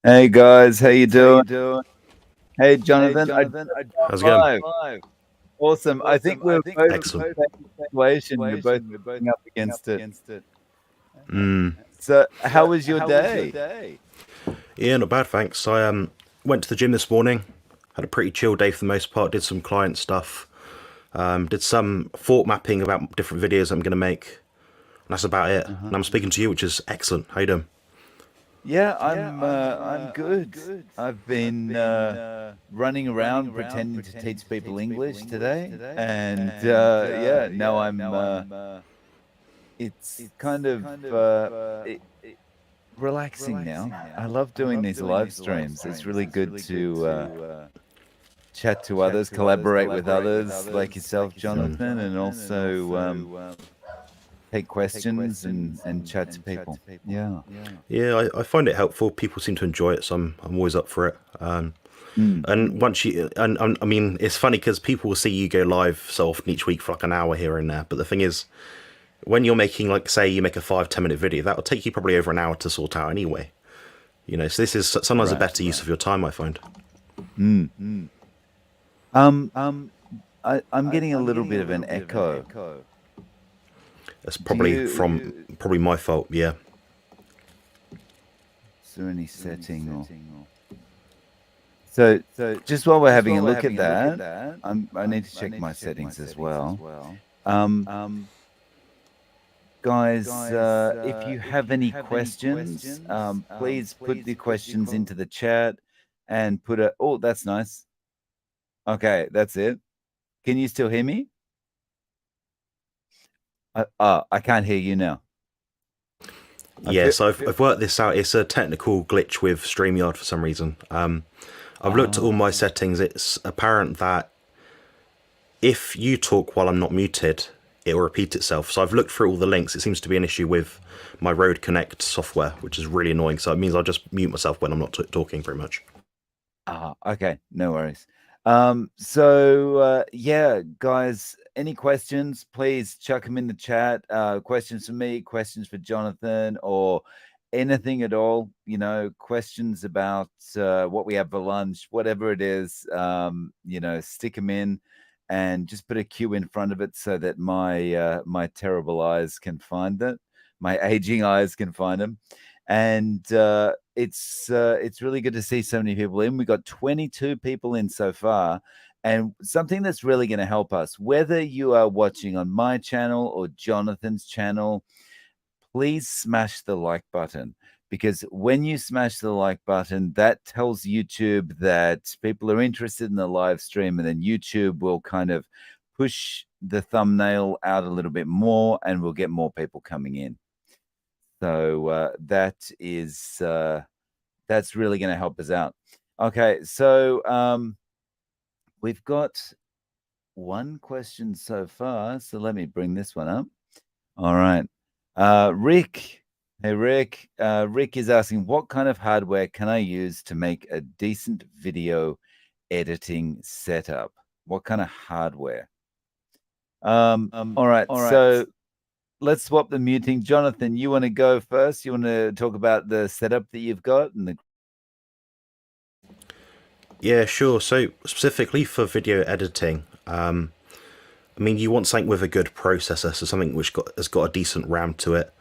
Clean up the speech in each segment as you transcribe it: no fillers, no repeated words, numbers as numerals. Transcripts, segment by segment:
Hey guys, how you doing? Hey Jonathan, I just How's it going? live. Awesome. I think we're both in Excellent. the same situation. We're both going up against it. Mm. So, how was your day? Yeah, not bad, thanks. I went to the gym this morning. Had a pretty chill day for the most part. Did some client stuff. Did some thought mapping about different videos I'm going to make. And that's about it. And I'm speaking to you, which is excellent. How you doing? Yeah, I'm good. I've been running around pretending to teach people English today, and yeah, now I'm. It's kind of relaxing now. I love doing these live streams. It's really good to chat to others, collaborate with others like yourself, Jonathan, and also take questions and chat to people. Yeah. Yeah, I find it helpful. People seem to enjoy it, so I'm always up for it. Mm. And once you, and I mean, it's funny because people will see you go live so often each week for like an hour here and there. But the thing is, when you're making, like, say you make a 5-10 minute video, that will take you probably over an hour to sort out anyway. So this is sometimes a Right. better use of your time, I find. Mm. Um, I'm getting a little bit of an echo. That's Do probably you, from probably my fault. Yeah. is there any setting or so just while we're having a look at that, I need to check my settings as well. Um, Guys, if you have any questions, please put the questions into the chat and put a. Oh, that's nice. Okay, that's it. Can you still hear me? I can't hear you now. Yeah, so I've worked this out. It's a technical glitch with StreamYard for some reason. I've looked at all my settings. It's apparent that if you talk while I'm not muted, it will repeat itself. So I've looked through all the links. It seems to be an issue with my Rode Connect software, which is really annoying. So it means I'll just mute myself when I'm not talking, pretty much. Okay, no worries. So yeah, guys, any questions, please chuck them in the chat. Questions for me, questions for Jonathan, or anything at all, questions about what we have for lunch, whatever it is, stick them in and just put a Q in front of it so that my terrible eyes can find it. My aging eyes can find them. And it's really good to see so many people in. We got 22 people in so far, and something that's really going to help us, whether you are watching on my channel or Jonathan's channel, please smash the like button, because when you smash the like button, that tells YouTube that people are interested in the live stream, and then YouTube will kind of push the thumbnail out a little bit more, and we'll get more people coming in. So that's really going to help us out. Okay, so we've got one question so far. So let me bring this one up. All right, Rick. Hey, Rick. Rick is asking, what kind of hardware can I use to make a decent video editing setup? What kind of hardware? All right. So let's swap the muting. Jonathan, you want to go first? You want to talk about the setup that you've got and the. Yeah, sure. So specifically for video editing, I mean, you want something with a good processor, so something which has got a decent RAM to it.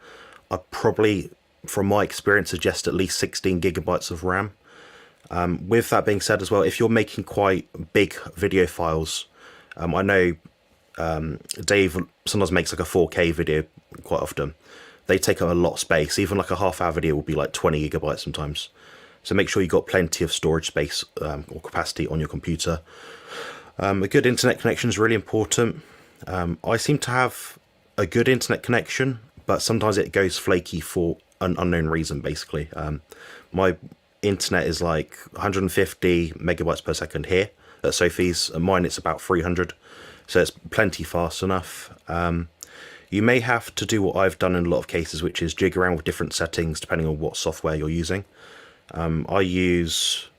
I'd probably, from my experience, suggest at least 16 gigabytes of RAM. With that being said as well, if you're making quite big video files, I know Dave sometimes makes like a 4K video quite often. They take up a lot of space. Even like a half-hour video will be like 20 gigabytes sometimes. So make sure you've got plenty of storage space or capacity on your computer. A good internet connection is really important. I seem to have a good internet connection, but sometimes it goes flaky for an unknown reason, basically. My internet is like 150 megabytes per second here at Sophie's, and mine it's about 300, so it's plenty fast enough. You may have to do what I've done in a lot of cases, which is jig around with different settings depending on what software you're using. I use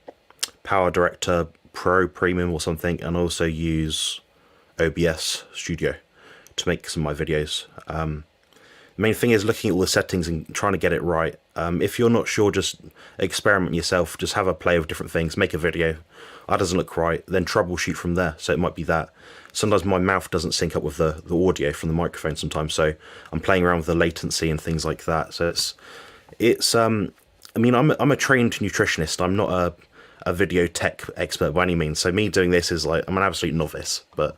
Power Director Pro Premium or something, and also use OBS Studio to make some of my videos. Main thing is looking at all the settings and trying to get it right. If you're not sure, just experiment yourself. Just have a play with different things. Make a video. That doesn't look right. Then troubleshoot from there. So it might be that. Sometimes my mouth doesn't sync up with the audio from the microphone sometimes. So I'm playing around with the latency and things like that. So it's I mean, I'm a trained nutritionist. I'm not a video tech expert by any means. So me doing this is like, I'm an absolute novice. But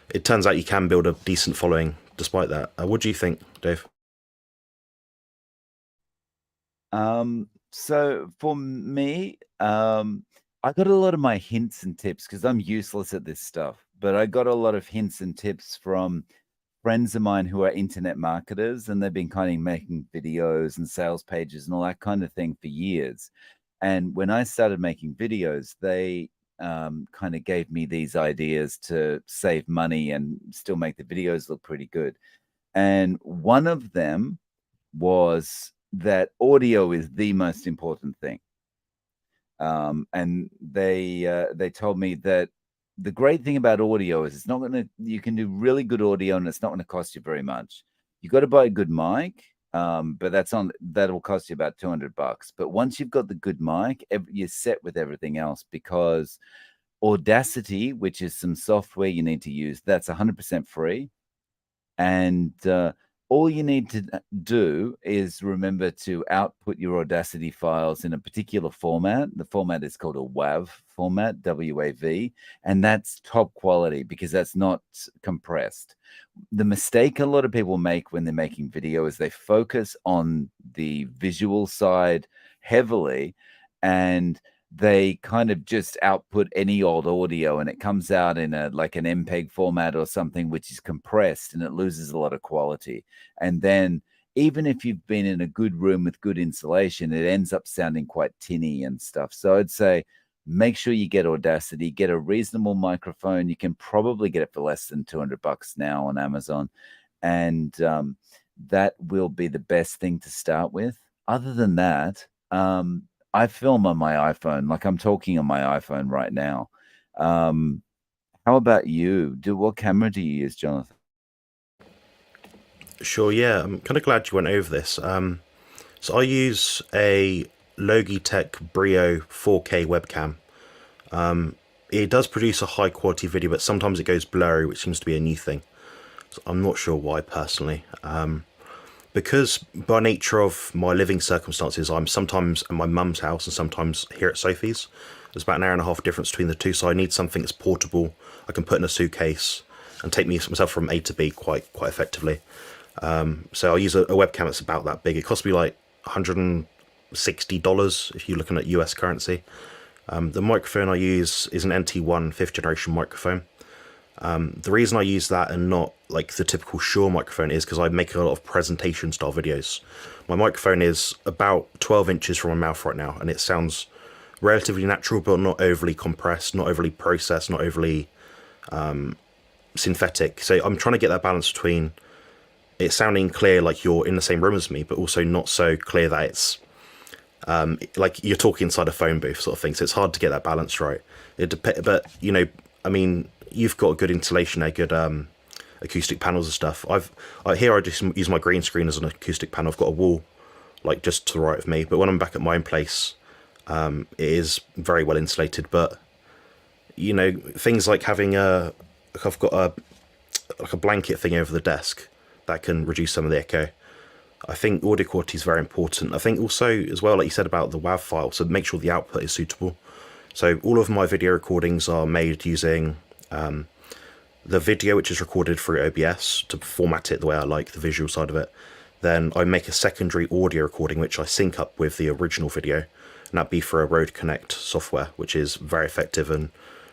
it turns out you can build a decent following despite that. What do you think, Dave? So for me, I got a lot of my hints and tips because I'm useless at this stuff, but I got a lot of hints and tips from friends of mine who are internet marketers, and they've been kind of making videos and sales pages and all that kind of thing for years. And when I started making videos, they kind of gave me these ideas to save money and still make the videos look pretty good. And one of them was that audio is the most important thing. And they told me that the great thing about audio is it's not going to, you can do really good audio and it's not going to cost you very much. You got to buy a good mic, but that'll cost you about $200. But once you've got the good mic, you're set with everything else, because Audacity, which is some software you need to use, that's 100% free. And all you need to do is remember to output your Audacity files in a particular format. The format is called a WAV format, W-A-V, and that's top quality because that's not compressed. The mistake a lot of people make when they're making video is they focus on the visual side heavily, and they kind of just output any old audio and it comes out in like an MPEG format or something, which is compressed, and it loses a lot of quality. And then even if you've been in a good room with good insulation, it ends up sounding quite tinny and stuff. So I'd say make sure you get Audacity, get a reasonable microphone. You can probably get it for less than $200 now on Amazon. And that will be the best thing to start with. Other than that, I film on my iPhone, like I'm talking on my iPhone right now. How about you? What camera do you use, Jonathan? Sure, yeah. I'm kind of glad you went over this. So I use a Logitech Brio 4K webcam. It does produce a high quality video, but sometimes it goes blurry, which seems to be a new thing. So I'm not sure why personally. Because by nature of my living circumstances, I'm sometimes at my mum's house and sometimes here at Sophie's. There's about an hour and a half difference between the two, so I need something that's portable, I can put in a suitcase and take myself from A to B quite effectively. So I use a webcam that's about that big. It cost me like $160 if you're looking at US currency. The microphone I use is an NT1 5th generation microphone. The reason I use that and not like the typical Shure microphone is because I make a lot of presentation style videos. My microphone is about 12 inches from my mouth right now, and it sounds relatively natural, but not overly compressed, not overly processed, not overly synthetic. So I'm trying to get that balance between it sounding clear like you're in the same room as me, but also not so clear that it's like you're talking inside a phone booth sort of thing. So it's hard to get that balance right. But you know, I mean, you've got good insulation there, good acoustic panels and stuff. Here I just use my green screen as an acoustic panel. I've got a wall like just to the right of me, but when I'm back at my own place, it is very well insulated. But you know, things like having I've got a blanket thing over the desk that can reduce some of the echo. I think audio quality is very important. I think also as well, like you said about the WAV file, so make sure the output is suitable. So all of my video recordings are made using the video, which is recorded through OBS to format it the way I like, the visual side of it. Then I make a secondary audio recording, which I sync up with the original video, and that'd be for a Rode Connect software, which is very effective and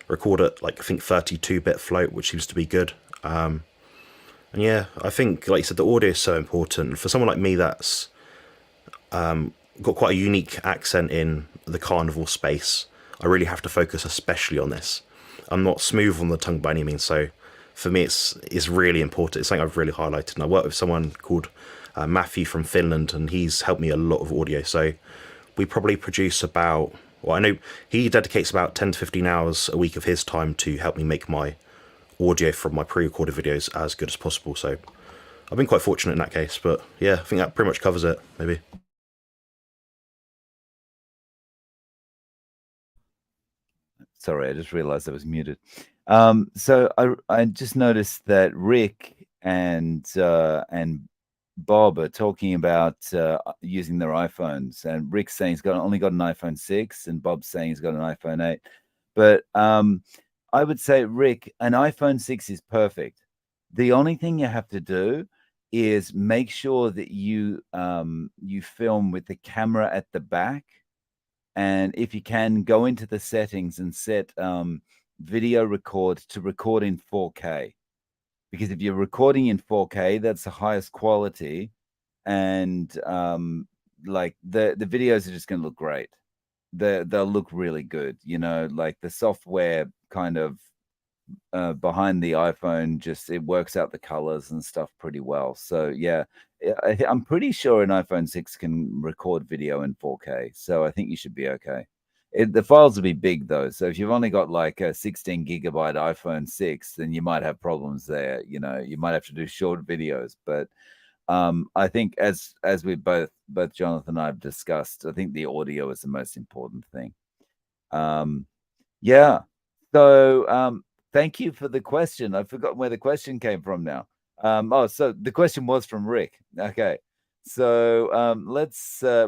record at like I think 32-bit float, which seems to be good. And yeah, I think, like you said, the audio is so important. For someone like me that's got quite a unique accent in the carnivore space, I really have to focus especially on this. I'm not smooth on the tongue by any means, so for me it's really important. It's something I've really highlighted. And I work with someone called Matthew from Finland, and he's helped me a lot of audio. So we probably produce about, well, I know he dedicates about 10 to 15 hours a week of his time to help me make my audio from my pre-recorded videos as good as possible. So I've been quite fortunate in that case, but yeah, I think that pretty much covers it, maybe. Sorry, I just realized I was muted. So I just noticed that Rick and Bob are talking about using their iPhones, and Rick's saying he's only got an iPhone 6, and Bob's saying he's got an iPhone 8. But I would say, Rick, an iPhone 6 is perfect. The only thing you have to do is make sure that you film with the camera at the back, and if you can, go into the settings and set video record to record in 4K, because if you're recording in 4K, that's the highest quality, and like the videos are just going to look great. They'll look really good, like the software kind of behind the iPhone, just it works out the colors and stuff pretty well. So yeah, I'm pretty sure an iPhone 6 can record video in 4K, so I think you should be okay. The files will be big though, so if you've only got like a 16 gigabyte iPhone 6, then you might have problems there. You might have to do short videos, but I think as we both Jonathan and I have discussed, I think the audio is the most important thing. Yeah. So thank you for the question. I've forgotten where the question came from now. So the question was from Rick. Okay. So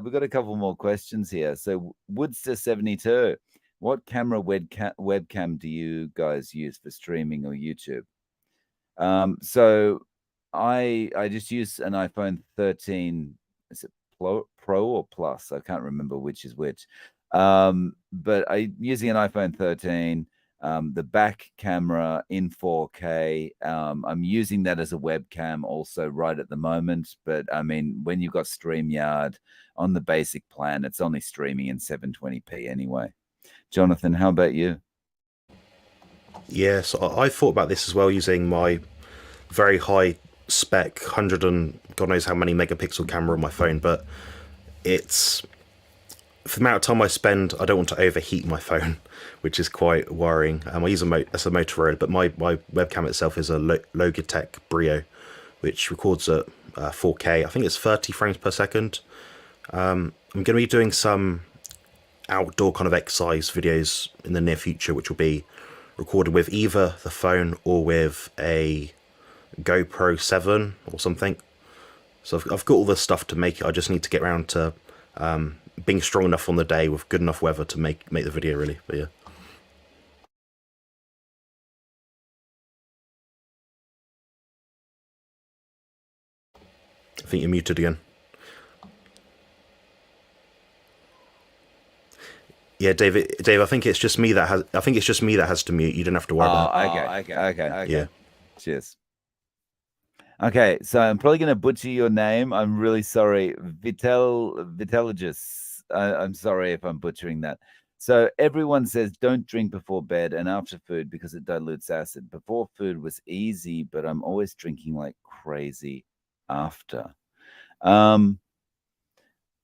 we've got a couple more questions here. So Woodster72, what camera webcam do you guys use for streaming or YouTube? So I just use an iPhone 13. Is it Pro or Plus? I can't remember which is which. But I'm using an iPhone 13. The back camera in 4K. I'm using that as a webcam also right at the moment. But I mean, when you've got StreamYard on the basic plan, it's only streaming in 720p anyway. Jonathan, how about you? Yes, I thought about this as well, using my very high spec 100 and God knows how many megapixel camera on my phone, but it's for the amount of time I spend, I don't want to overheat my phone, which is quite worrying. I use that's a Motorola, but my webcam itself is a Logitech Brio, which records at 4K. I think it's 30 frames per second. I'm going to be doing some outdoor kind of exercise videos in the near future, which will be recorded with either the phone or with a GoPro 7 or something. So I've got all the stuff to make it. I just need to get around to being strong enough on the day with good enough weather to make the video, really. But yeah. I think you're muted again. Yeah, Dave. I think it's just me that has. I think it's just me that has to mute. You don't have to worry about it. Okay. Yeah. Cheers. Okay, so I'm probably going to butcher your name. I'm really sorry. Vitelligis. I'm sorry if I'm butchering that. So everyone says don't drink before bed and after food because it dilutes acid. Before food was easy, but I'm always drinking like crazy after.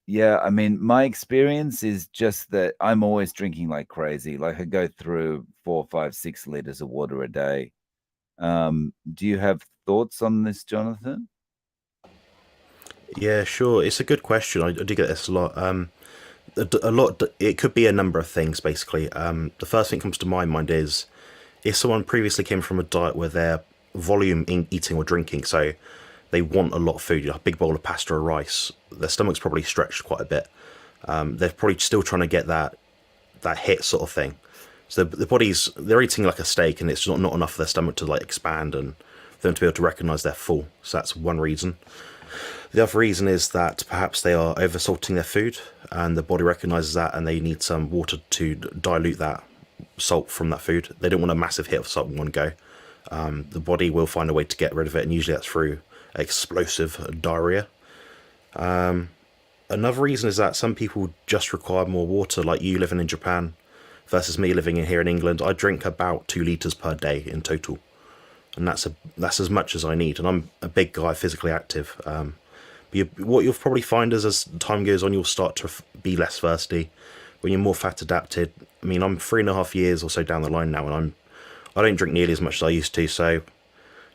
Yeah, I mean, my experience is just that I'm always drinking like crazy. Like I go through 4, 5, 6 liters of water a day. Do you have thoughts on this, Jonathan? Yeah, sure. It's a good question. I do get this a lot. A lot. It could be a number of things, basically. The first thing that comes to my mind is if someone previously came from a diet where their volume in eating or drinking, so they want a lot of food, a big bowl of pasta or rice, their stomach's probably stretched quite a bit. They're probably still trying to get that hit sort of thing. So they're eating like a steak, and it's not enough for their stomach to like expand and for them to be able to recognise they're full. So that's one reason. The other reason is that perhaps they are oversalting their food, and the body recognises that, and they need some water to dilute that salt from that food. They don't want a massive hit of salt in one go. The body will find a way to get rid of it, and usually that's through explosive diarrhea. Another reason is that some people just require more water, like you living in Japan versus me living in here in England. I drink about 2 litres per day in total, and that's as much as I need. And I'm a big guy, physically active. What you'll probably find is as time goes on, you'll start to be less thirsty when you're more fat adapted. I mean, I'm 3.5 years or so down the line now, and I don't drink nearly as much as I used to. So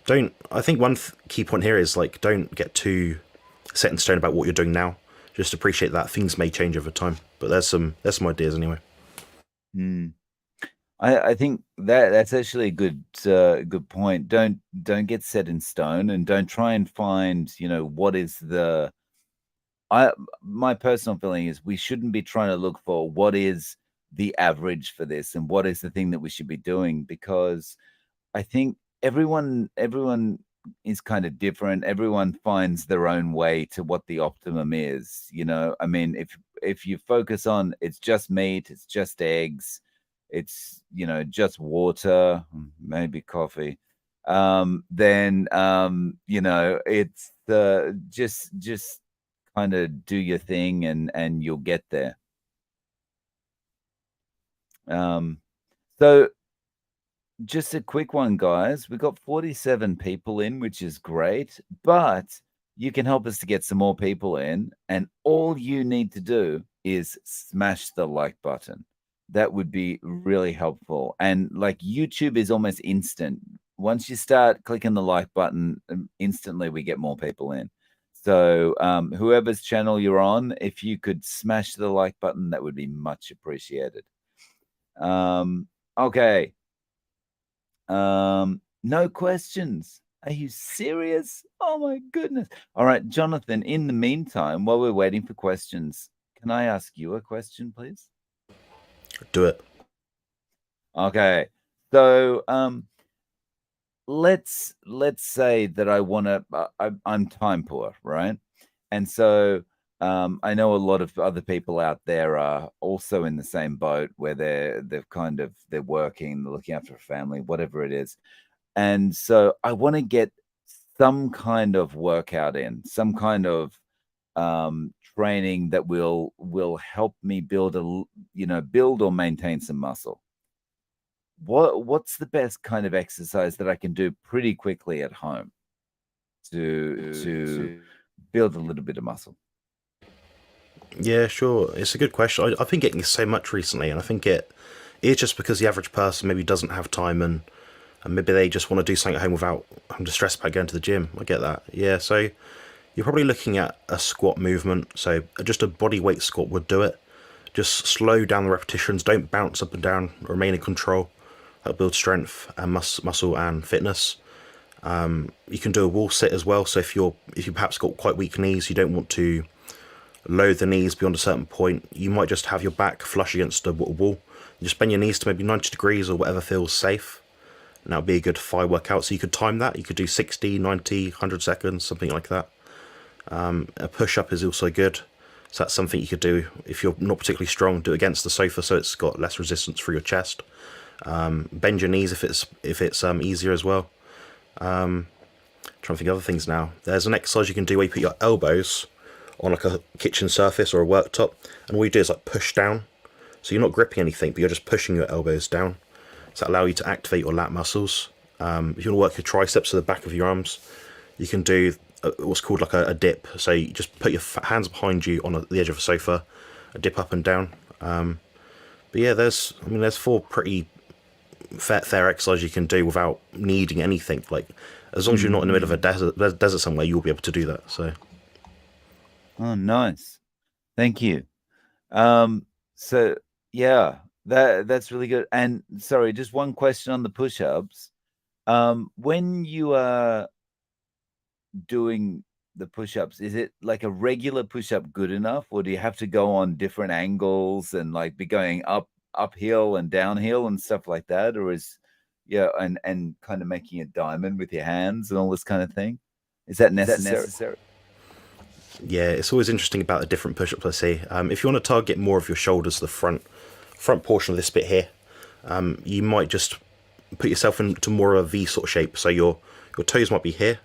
don't. I think one key point here is like don't get too set in stone about what you're doing now. Just appreciate that things may change over time. But there's some ideas anyway. Mm. I think that's actually a good point. Don't get set in stone, and don't try and find, what is the I my personal feeling is we shouldn't be trying to look for what is the average for this and what is the thing that we should be doing, because I think everyone is kind of different. Everyone finds their own way to what the optimum is. I mean, if you focus on it's just meat, it's just eggs, it's just water, maybe coffee, then it's just kind of do your thing and you'll get there. Um, so just a quick one, guys. We got 47 people in, which is great, but you can help us to get some more people in, and all you need to do is smash the like button. That would be really helpful. And like YouTube is almost instant. Once you start clicking the like button, instantly we get more people in. So whoever's channel you're on, if you could smash the like button, that would be much appreciated. Okay. No questions. Are you serious? Oh my goodness. All right, Jonathan, in the meantime, while we're waiting for questions, can I ask you a question, please? Do it. Okay. So, let's say that I want to I'm time poor, right? And so I know a lot of other people out there are also in the same boat where they're working, they're looking after a family, whatever it is. And so I want to get some kind of workout in, some kind of training that will help me build build or maintain some muscle. What's the best kind of exercise that I can do pretty quickly at home to build a little bit of muscle? Yeah, sure. It's a good question. I've been getting so much recently, and I think it is just because the average person maybe doesn't have time, and maybe they just want to do something at home without having to stress about going to the gym. I get that. Yeah, so you're probably looking at a squat movement. So just a body weight squat would do it. Just slow down the repetitions. Don't bounce up and down. Remain in control. That builds strength and muscle and fitness. You can do a wall sit as well. So if you perhaps got quite weak knees, you don't want to load the knees beyond a certain point. You might just have your back flush against a wall. You just bend your knees to maybe 90 degrees or whatever feels safe. And that would be a good thigh workout. So you could time that. You could do 60, 90, 100 seconds, something like that. A push-up is also good. So that's something you could do if you're not particularly strong. Do it against the sofa so it's got less resistance for your chest. Bend your knees if it's easier as well. Trying to think of other things now. There's an exercise you can do where you put your elbows on like a kitchen surface or a worktop, and all you do is like push down. So you're not gripping anything, but you're just pushing your elbows down. So that allows you to activate your lat muscles. If you want to work your triceps or the back of your arms, you can do what's called like a dip. So you just put your hands behind you on the edge of a sofa, a dip up and down. But yeah, there's 4 pretty fair exercises you can do without needing anything. Like as long as you're not in the middle of a desert somewhere, you'll be able to do that. So. Oh, nice. Thank you. So yeah, that's really good. And sorry, just one question on the push-ups. When you are doing the push-ups, is it like a regular push-up good enough, or do you have to go on different angles and like be going uphill and downhill and stuff like that? Or and kind of making a diamond with your hands and all this kind of thing? Is that necessary? Yeah, it's always interesting about the different push-ups I see. If you want to target more of your shoulders, the front portion of this bit here, you might just put yourself into more of a V sort of shape. So your toes might be here,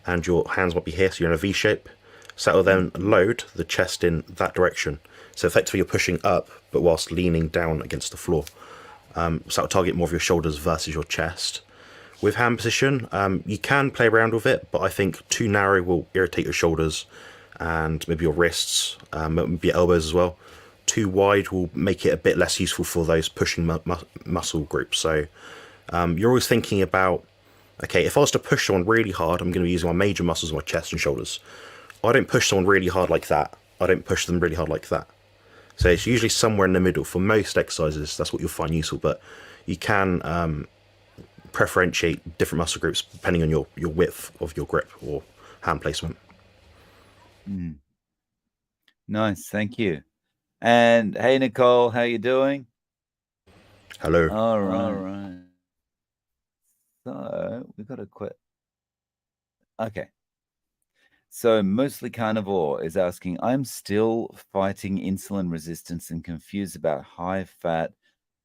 and your hands might be here, so you're in a V shape. So that will then load the chest in that direction. So effectively you're pushing up, but whilst leaning down against the floor. So that will target more of your shoulders versus your chest. With hand position, you can play around with it, but I think too narrow will irritate your shoulders and maybe your wrists, maybe your elbows as well. Too wide will make it a bit less useful for those pushing muscle groups. So you're always thinking about Okay, if I was to push someone really hard, I'm going to be using my major muscles, my chest and shoulders. I don't push someone really hard like that. I don't push them really hard like that. So it's usually somewhere in the middle for most exercises. That's what you'll find useful. But you can preferentiate different muscle groups depending on your width of your grip or hand placement. Mm. Nice, thank you. And hey, Nicole, how you doing? Hello. All right. So we got a quit. Okay. So mostly carnivore is asking, I'm still fighting insulin resistance and confused about high fat,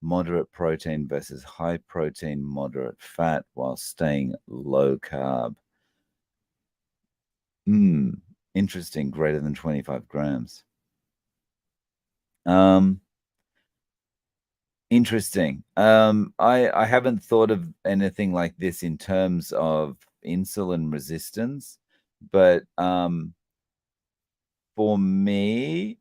moderate protein versus high protein, moderate fat while staying low carb. Interesting. Greater than 25 grams. Interesting. I haven't thought of anything like this in terms of insulin resistance, but for me,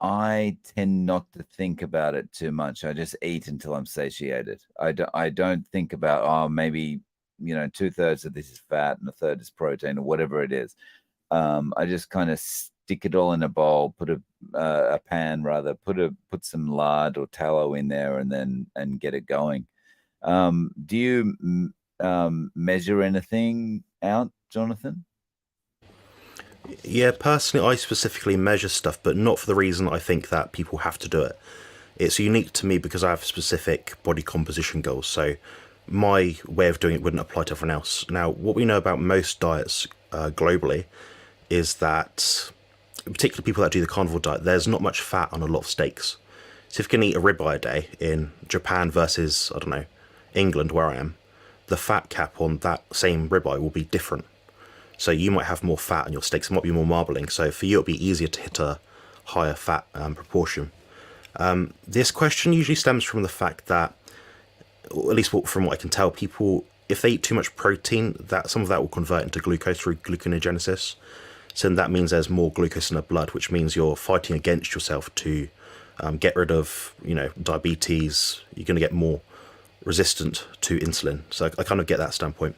I tend not to think about it too much. I just eat until I'm satiated. I don't think about, oh, maybe, 2/3 of this is fat and a third is protein or whatever it is. I just kind of stick it all in a bowl, put a pan rather, put some lard or tallow in there, and get it going. Do you measure anything out, Jonathan? Yeah, personally, I specifically measure stuff, but not for the reason I think that people have to do it. It's unique to me because I have specific body composition goals. So my way of doing it wouldn't apply to everyone else. Now, what we know about most diets globally is that, particularly people that do the carnivore diet, there's not much fat on a lot of steaks. So if you can eat a ribeye a day in Japan versus, I don't know, England, where I am, the fat cap on that same ribeye will be different. So you might have more fat on your steaks, it might be more marbling. So for you, it'll be easier to hit a higher fat proportion. This question usually stems from the fact that, or at least from what I can tell, people, if they eat too much protein, that some of that will convert into glucose through gluconeogenesis. So that means there's more glucose in the blood, which means you're fighting against yourself to get rid of, diabetes. You're going to get more resistant to insulin. So I kind of get that standpoint.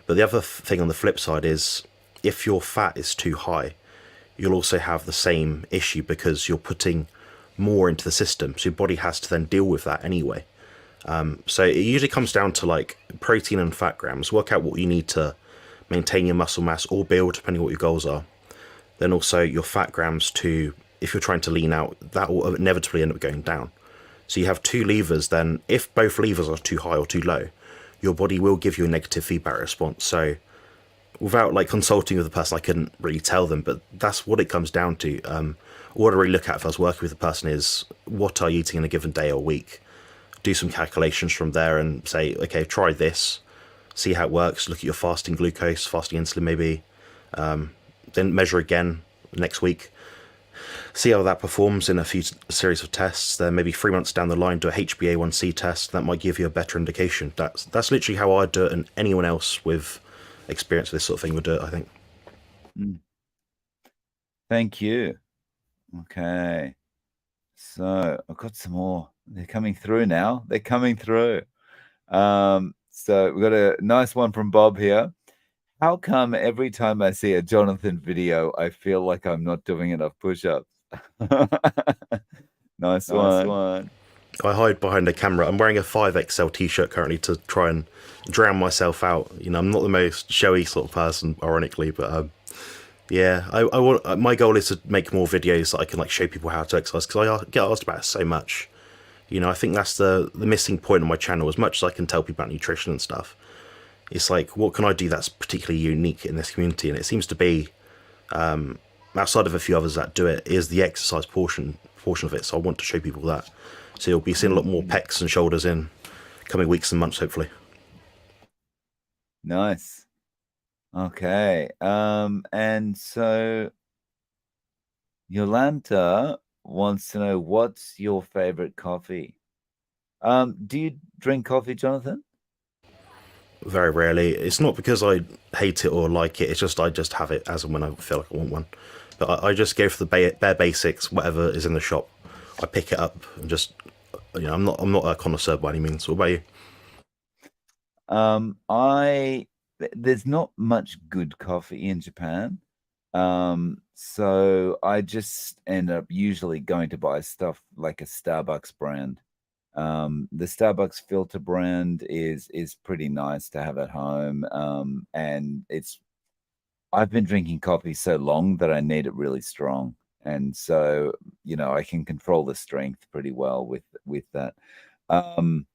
But the other thing on the flip side is if your fat is too high, you'll also have the same issue because you're putting more into the system. So your body has to then deal with that anyway. So it usually comes down to like protein and fat grams. Work out what you need to maintain your muscle mass or build, depending on what your goals are. Then also your fat grams to, if you're trying to lean out, that will inevitably end up going down. So you have two levers, then if both levers are too high or too low, your body will give you a negative feedback response. So without like consulting with the person, I couldn't really tell them, but that's what it comes down to. What I really look at if I was working with a person is what are you eating in a given day or week? Do some calculations from there and say, okay, try this, see how it works, look at your fasting glucose, fasting insulin maybe, then measure again next week, see how that performs in a few series of tests. Then maybe 3 months down the line, do a HbA1c test. That might give you a better indication. That's literally how I do it, and anyone else with experience with this sort of thing would do it, I think. Thank you. Okay. So I've got some more. They're coming through now. They're coming through. So we've got a nice one from Bob here. How come every time I see a Jonathan video, I feel like I'm not doing enough push-ups? Nice one. I hide behind a camera. I'm wearing a 5XL t-shirt currently to try and drown myself out. I'm not the most showy sort of person, ironically, but yeah, I want. My goal is to make more videos that I can like show people how to exercise because I get asked about it so much. I think that's the missing point on my channel. As much as I can tell people about nutrition and stuff, it's like, what can I do that's particularly unique in this community? And it seems to be, outside of a few others that do it, is the exercise portion of it. So I want to show people that. So you'll be seeing a lot more pecs and shoulders in coming weeks and months, hopefully. Nice. Okay. And so Yolanta wants to know, what's your favorite coffee? Do you drink coffee, Jonathan? Very rarely. It's not because I hate it or like it. It's just I just have it as and when I feel like I want one. But I just go for the bare basics, whatever is in the shop. I pick it up and just, I'm not a connoisseur by any means. What about you? I there's not much good coffee in Japan. So I just end up usually going to buy stuff like a Starbucks brand. The Starbucks filter brand is pretty nice to have at home. And it's I've been drinking coffee so long that I need it really strong. And so, I can control the strength pretty well with that. Um,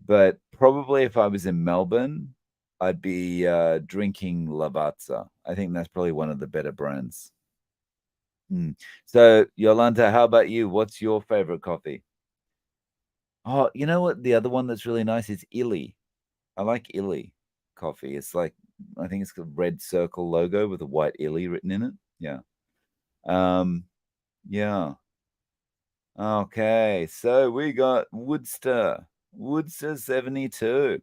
but probably if I was in Melbourne, I'd be drinking Lavazza. I think that's probably one of the better brands. Hmm. So, Yolanta, how about you? What's your favorite coffee? Oh, you know what? The other one that's really nice is Illy. I like Illy coffee. It's like, I think it's got a red circle logo with a white Illy written in it. Yeah. Um, yeah. Okay. So we got Woodster 72.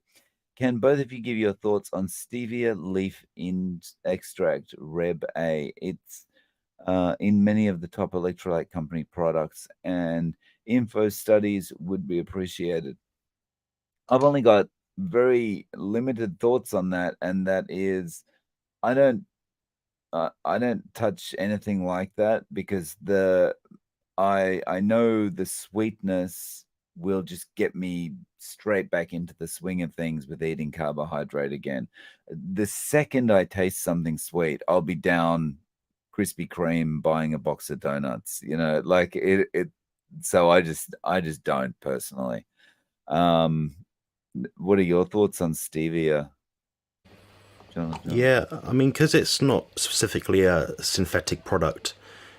Can both of you give your thoughts on stevia leaf in extract, Reb A? It's in many of the top electrolyte company products, and info studies would be appreciated. I've only got very limited thoughts on that, and that is I don't I don't touch anything like that because I know the sweetness will just get me straight back into the swing of things with eating carbohydrate again. The second I taste something sweet, I'll be down Krispy Kreme buying a box of donuts. Like it. So I just don't personally. Um, what are your thoughts on stevia, Jonathan? Yeah, I mean, because it's not specifically a synthetic product,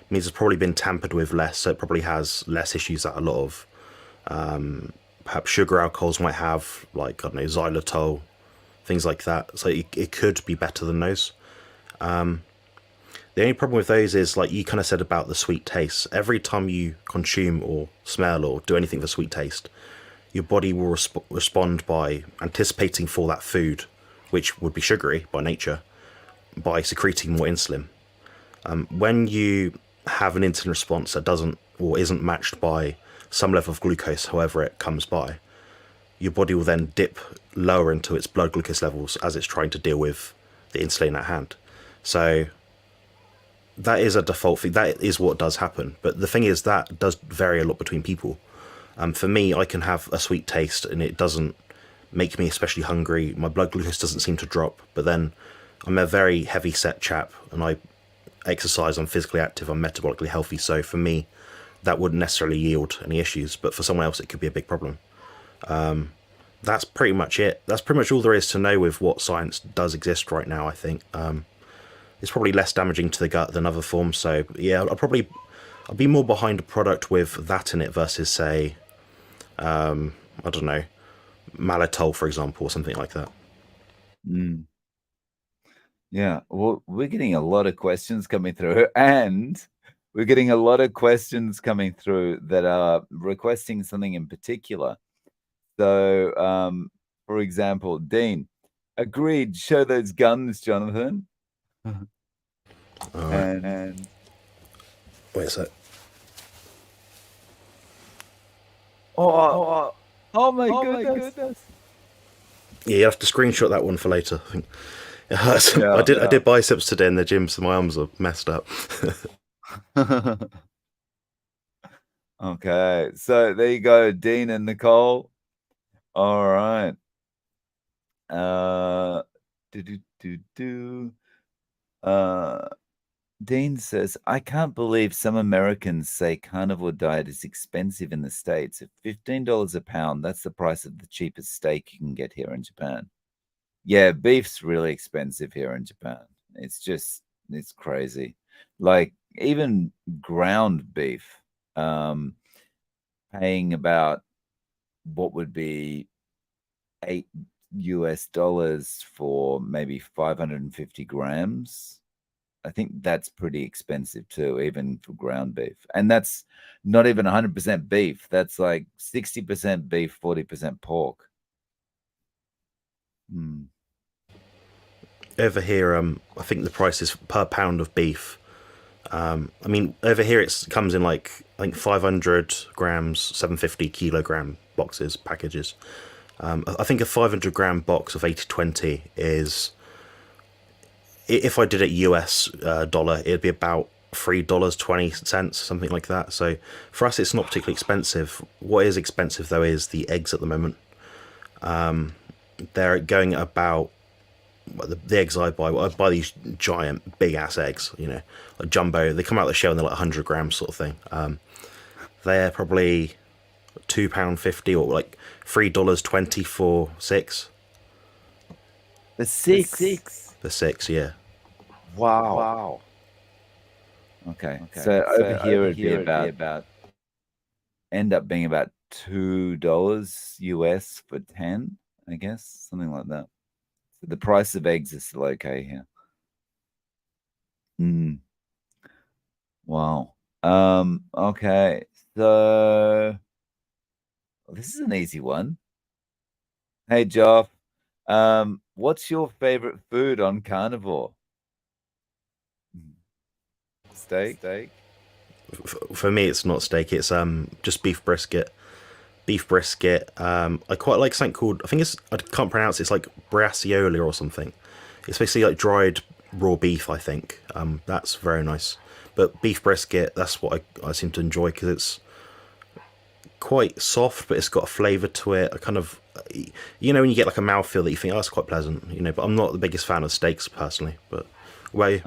means it's probably been tampered with less, so it probably has less issues that a lot of perhaps sugar alcohols might have, like, I don't know, xylitol, things like that. So it could be better than those. The only problem with those is, like you kind of said about the sweet taste, every time you consume or smell or do anything for sweet taste, your body will respond by anticipating for that food, which would be sugary by nature, by secreting more insulin. When you have an insulin response that doesn't or isn't matched by some level of glucose, however it comes by, your body will then dip lower into its blood glucose levels as it's trying to deal with the insulin at hand. So that is a default thing. That is what does happen. But the thing is, that does vary a lot between people. For me, I can have a sweet taste and it doesn't make me especially hungry. My blood glucose doesn't seem to drop. But then I'm a very heavy set chap and I exercise, I'm physically active, I'm metabolically healthy. So for me, that wouldn't necessarily yield any issues. But for someone else, it could be a big problem. That's pretty much it. That's pretty much all there is to know with what science does exist right now, I think. It's probably less damaging to the gut than other forms. So yeah, I'll be more behind a product with that in it versus, say, I don't know, maltitol, for example, or something like that. Mm. Yeah, well, we're getting a lot of questions coming through, and we're getting a lot of questions coming through that are requesting something in particular. So, for example, Dean, agreed, show those guns, Jonathan. All right. And Wait a sec. oh, oh my goodness. Yeah, you have to screenshot that one for later. I think. Yeah, I did biceps today in the gym, so my arms are messed up. Okay, so there you go, Dean and Nicole. All right. Do do do do. Uh, Dean says, I can't believe some Americans say carnivore diet is expensive in the States. At $15 a pound, that's the price of the cheapest steak you can get here in Japan. Yeah, beef's really expensive here in Japan. It's crazy. Like even ground beef, um, paying about what would be $8 for maybe 550 grams. I think that's pretty expensive too, even for ground beef. And that's not even 100% beef. That's like 60% beef, 40% pork. Hmm. Over here, I think the price is per pound of beef. I mean, over here it comes in like I think 500 grams, 750 kilogram boxes, packages. I think a 500 gram box of 80/20 is If I did it US dollar, it'd be about $3.20, something like that. So for us, it's not particularly expensive. What is expensive though is the eggs at the moment. They're going at about well, the eggs I buy these giant, big ass eggs, like jumbo. They come out of the shell and they're like 100 grams sort of thing. They're probably £2.50 or like $3.20 for six. The six. For six, yeah. Wow. Okay. So over here it'd be about end up being about $2 US for 10, I guess, something like that. So the price of eggs is still okay here. Wow. Okay. So this is an easy one. Hey, Joff. What's your favorite food on Carnivore? Steak? For me, it's not steak. It's just beef brisket. I quite like something called, I can't pronounce it. It's like braciola or something. It's basically like dried raw beef. I think that's very nice. But beef brisket, that's what I seem to enjoy because it's quite soft, but it's got a flavour to it. I kind of, when you get like a mouthfeel that you think, oh, that's quite pleasant, But I'm not the biggest fan of steaks personally. But where?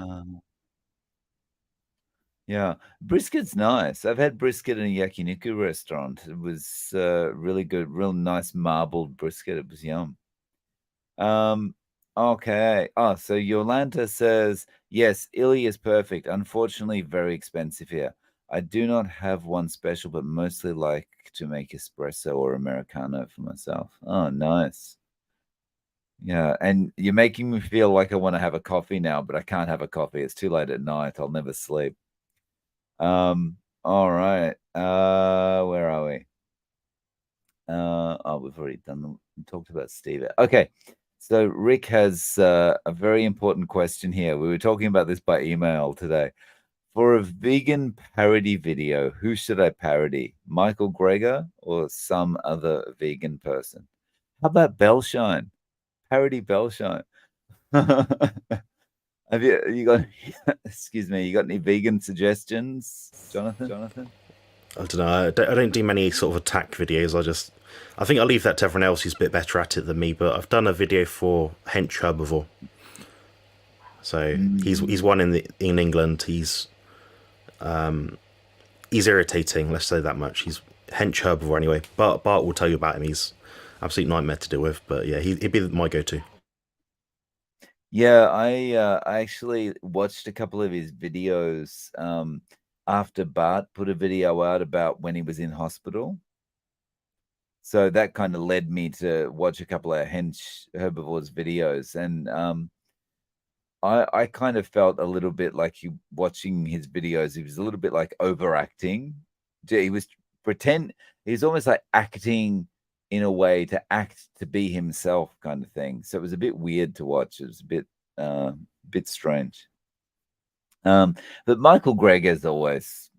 Yeah, brisket's nice. I've had brisket in a yakiniku restaurant. It was really good, real nice marbled brisket. It was yum. Okay. Oh, so Yolanta says, yes, illy is perfect. Unfortunately, very expensive here. I do not have one special, but mostly like to make espresso or Americano for myself. Oh, nice. Yeah, and you're making me feel like I want to have a coffee now, but I can't have a coffee. It's too late at night. I'll never sleep. All right. Where are we? We've already talked about Stevia. Okay. So Rick has a very important question here. We were talking about this by email today. For a vegan parody video, who should I parody? Michael Greger or some other vegan person? How about Bellshine? Parody Bellshine. Have you got excuse me, you got any vegan suggestions, Jonathan? I don't know. I don't do many sort of attack videos. I think I'll leave that to everyone else who's a bit better at it than me. But I've done a video for Hench Herbivore. So he's one in England. He's irritating. Let's say that much. He's Hench Herbivore anyway. Bart will tell you about him. He's absolute nightmare to deal with. But yeah, he'd be my go-to. Yeah, I actually watched a couple of his videos after Bart put a video out about when he was in hospital. So that kind of led me to watch a couple of Hench Herbivore's videos. And I kind of felt a little bit like watching his videos, he was a little bit like overacting. He was he's almost like acting in a way to act to be himself kind of thing. So it was a bit weird to watch. It was a bit strange. But Michael Greger's always,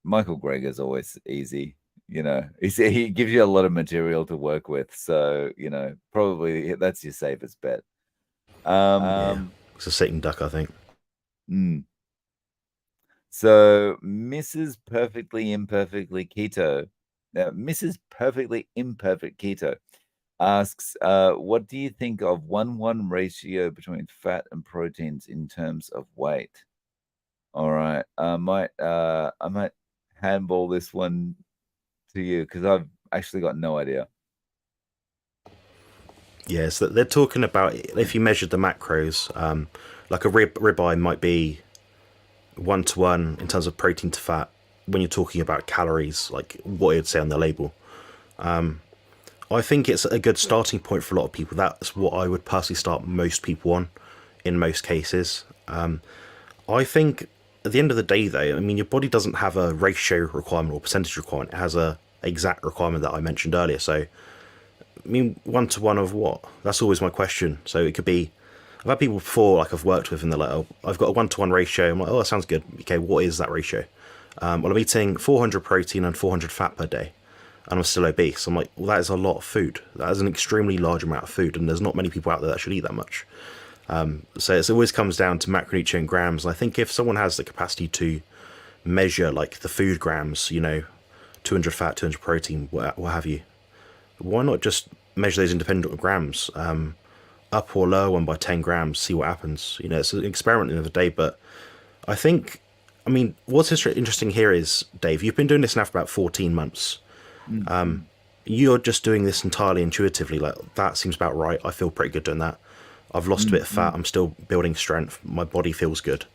Michael Greger's always easy. He gives you a lot of material to work with. So, probably that's your safest bet. It's a Satan duck, I think. So Mrs. Perfectly Imperfectly Keto, Mrs. Perfectly Imperfect Keto asks, what do you think of 1:1 ratio between fat and proteins in terms of weight? All right, I might handball this one to you because I've actually got no idea. Yes, they're talking about if you measured the macros, like a ribeye might be 1:1 in terms of protein to fat when you're talking about calories, like what it'd say on the label. I think it's a good starting point for a lot of people. That's what I would personally start most people on in most cases. I think at the end of the day, though, I mean, your body doesn't have a ratio requirement or percentage requirement. It has a exact requirement that I mentioned earlier. So, I mean, 1:1 of what? That's always my question. So it could be, I've had people before, like I've worked with, and they're like, oh, I've got a 1:1 ratio. I'm like, oh, that sounds good. Okay, what is that ratio? Well, I'm eating 400 protein and 400 fat per day, and I'm still obese. I'm like, well, that is a lot of food. That is an extremely large amount of food, and there's not many people out there that should eat that much. So it always comes down to macronutrient grams. And I think if someone has the capacity to measure like the food grams, 200 fat, 200 protein, what have you, why not just measure those independent grams, up or lower one by 10 grams, see what happens? It's an experiment in the day, but I think, I mean, what's interesting here is, Dave, you've been doing this now for about 14 months. Mm-hmm. You're just doing this entirely intuitively. Like, that seems about right. I feel pretty good doing that. I've lost a bit of Mm-hmm. fat. I'm still building strength. My body feels good.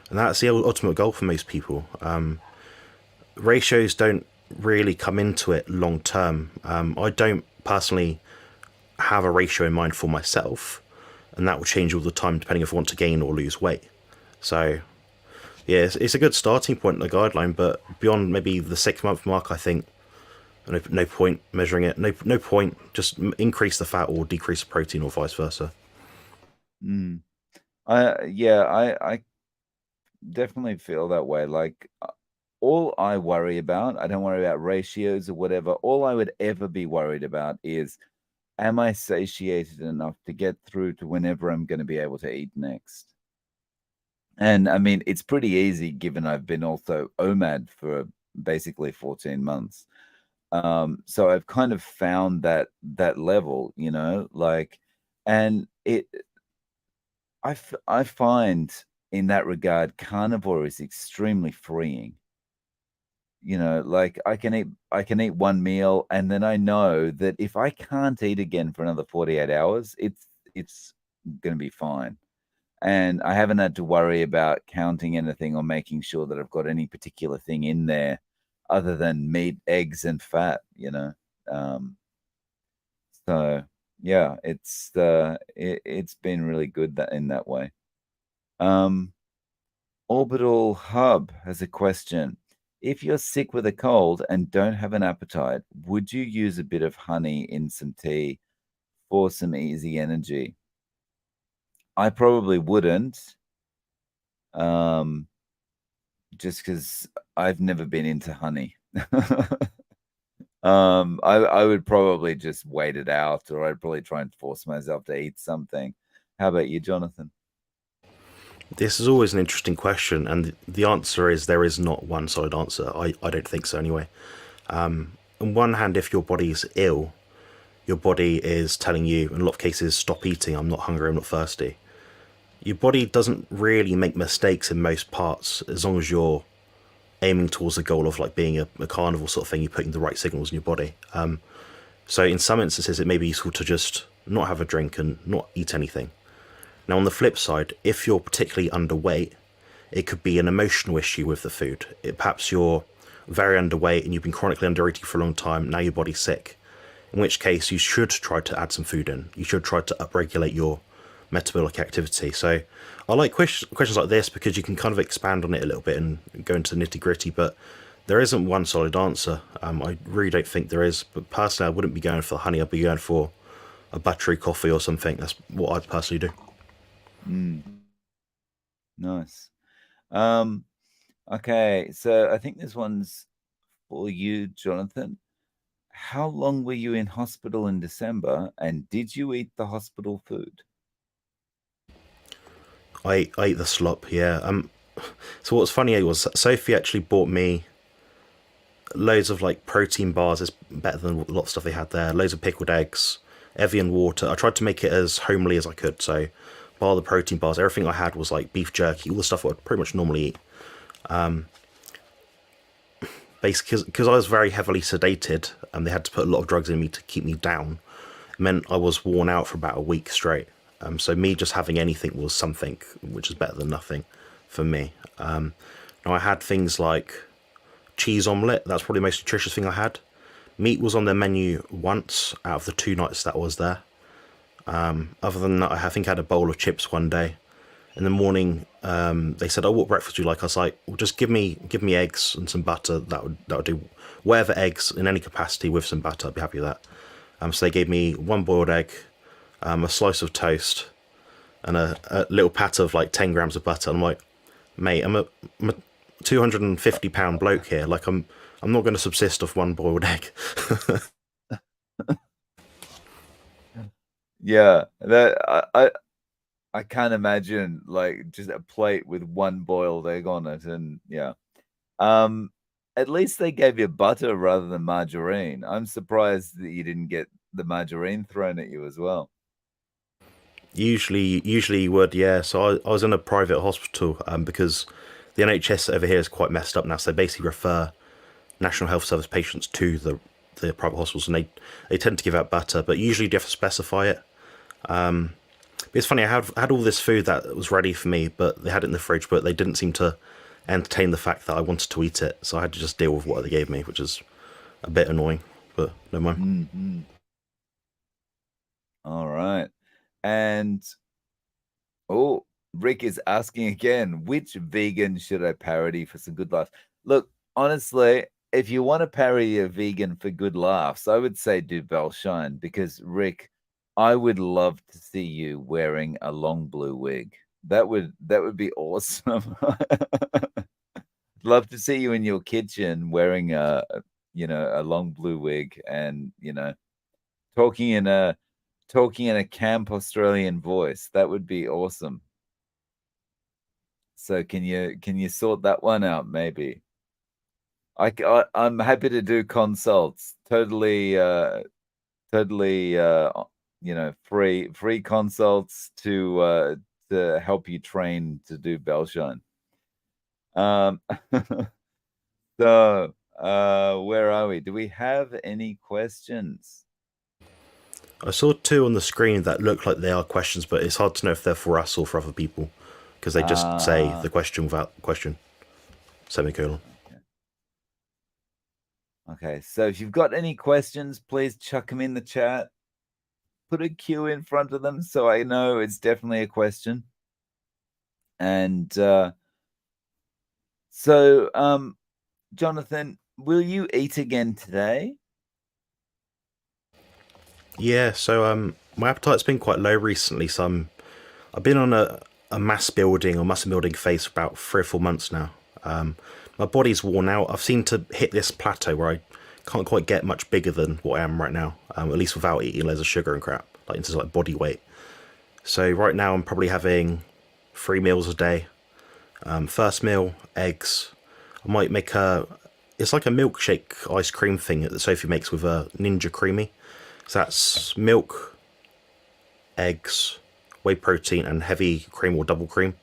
And that's the ultimate goal for most people. Ratios don't really come into it long term. I don't personally have a ratio in mind for myself, and that will change all the time depending if I want to gain or lose weight. So, yeah, it's a good starting point in the guideline, but beyond maybe the 6 month mark, I think no point measuring it. No point. Just increase the fat or decrease the protein, or vice versa. Mm. I definitely feel that way. Like, all I worry about, I don't worry about ratios or whatever. All I would ever be worried about is, am I satiated enough to get through to whenever I'm going to be able to eat next? And I mean, it's pretty easy given I've been also OMAD for basically 14 months. So I've kind of found that level, like, and I find in that regard, carnivore is extremely freeing. Like, I can eat one meal, and then I know that if I can't eat again for another 48 hours, it's going to be fine. And I haven't had to worry about counting anything or making sure that I've got any particular thing in there other than meat, eggs, and fat. Um, so yeah, it's been really good that in that way. Um, Orbital Hub has a question. If you're sick with a cold and don't have an appetite, would you use a bit of honey in some tea for some easy energy? I probably wouldn't, just because I've never been into honey. I would probably just wait it out, or I'd probably try and force myself to eat something. How about you, Jonathan? This is always an interesting question, and the answer is there is not one solid answer. I don't think so anyway. On one hand, if your body is ill, your body is telling you, in a lot of cases, stop eating, I'm not hungry, I'm not thirsty. Your body doesn't really make mistakes in most parts as long as you're aiming towards the goal of like being a carnivore sort of thing, you're putting the right signals in your body. So in some instances, it may be useful to just not have a drink and not eat anything. Now, on the flip side, if you're particularly underweight, it could be an emotional issue with the food. Perhaps you're very underweight and you've been chronically undereating for a long time, now your body's sick. In which case, you should try to add some food in. You should try to upregulate your metabolic activity. So I like questions like this because you can kind of expand on it a little bit and go into the nitty gritty, but there isn't one solid answer. I really don't think there is, but personally, I wouldn't be going for honey. I'd be going for a buttery coffee or something. That's what I'd personally do. Nice. Um, okay, so I think this one's for you, Jonathan. How long were you in hospital in December, and did you eat the hospital food? I ate the slop, yeah. So what's funny was Sophie actually bought me loads of like protein bars. It's better than a lot of stuff they had there. Loads of pickled eggs, Evian water. I tried to make it as homely as I could. So, bar the protein bars, everything I had was like beef jerky, all the stuff I would pretty much normally eat. Basically, because I was very heavily sedated and they had to put a lot of drugs in me to keep me down, it meant I was worn out for about a week straight. So me just having anything was something, which is better than nothing for me. Now I had things like cheese omelette. That's probably the most nutritious thing I had. Meat was on their menu once out of the 2 nights that I was there. Other than that, I think I had a bowl of chips one day. In the morning, they said, "Oh, what breakfast do you like?" I was like, "Well, just give me eggs and some butter. That would do. Whatever eggs in any capacity with some butter, I'd be happy with that." So they gave me one boiled egg, a slice of toast, and a little pat of like 10 grams of butter. I'm like, mate, I'm a 250-pound bloke here. Like I'm not going to subsist off one boiled egg. Yeah, that I can't imagine like just a plate with one boiled egg on it, and yeah. Um, at least they gave you butter rather than margarine. I'm surprised that you didn't get the margarine thrown at you as well. Usually you would, yeah. So I was in a private hospital because the NHS over here is quite messed up now. So they basically refer National Health Service patients to the private hospitals, and they tend to give out butter, but usually you have to specify it. It's funny, I had all this food that was ready for me, but they had it in the fridge, but they didn't seem to entertain the fact that I wanted to eat it, so I had to just deal with what they gave me, which is a bit annoying, but no mind. Mm-hmm. All right. And oh, Rick is asking again, which vegan should I parody for some good laughs? Look, honestly, if you want to parody a vegan for good laughs, I would say do Bell Shine because Rick, I would love to see you wearing a long blue wig. That would be awesome. Love to see you in your kitchen wearing a long blue wig and talking in a talking in a camp Australian voice. That would be awesome. So can you sort that one out maybe? I'm happy to do consults. Totally free consults to help you train to do Bellshine. Um so where are we? Do we have any questions? I saw two on the screen that look like they are questions, but it's hard to know if they're for us or for other people, because they just say the question without question, semicolon. Okay, so if you've got any questions, please chuck them in the chat. Put a Q in front of them so I know it's definitely a question. And Jonathan, will you eat again today? Yeah, so my appetite's been quite low recently, so I've been on a mass building or muscle building phase for about 3 or 4 months now. My body's worn out. I've seemed to hit this plateau where I can't quite get much bigger than what I am right now, at least without eating loads of sugar and crap, like into like body weight. So right now I'm probably having 3 meals a day. First meal, eggs. I might make it's like a milkshake ice cream thing that Sophie makes with a Ninja Creamy. So that's milk, eggs, whey protein, and heavy cream or double cream.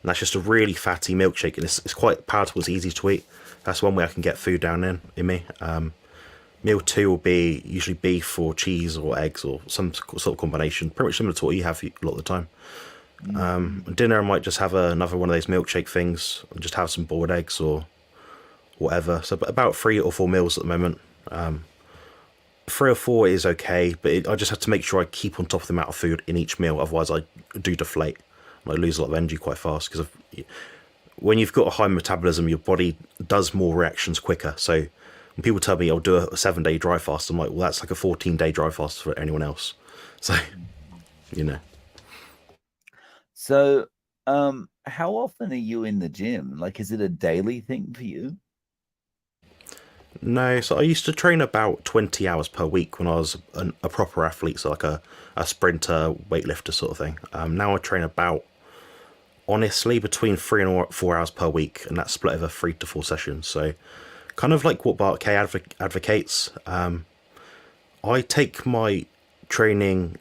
And that's just a really fatty milkshake, and it's quite palatable. It's easy to eat. That's one way I can get food down in me. Meal two will be usually beef or cheese or eggs or some sort of combination, pretty much similar to what you have a lot of the time. Dinner I might just have another one of those milkshake things and just have some boiled eggs or whatever. So about 3 or 4 meals at the moment. 3 or 4 is okay, but I just have to make sure I keep on top of the amount of food in each meal. Otherwise, I do deflate. I lose a lot of energy quite fast because when you've got a high metabolism, your body does more reactions quicker. So when people tell me I'll do a 7-day dry fast, I'm like, well, that's like a 14-day dry fast for anyone else. So, you know. So, how often are you in the gym? Like, is it a daily thing for you? No, so I used to train about 20 hours per week when I was a proper athlete, so like a sprinter, weightlifter sort of thing. Now I train about, honestly, between 3 and 4 hours per week, and that's split over 3 to 4 sessions. So kind of like what Bart K advocates. I take my training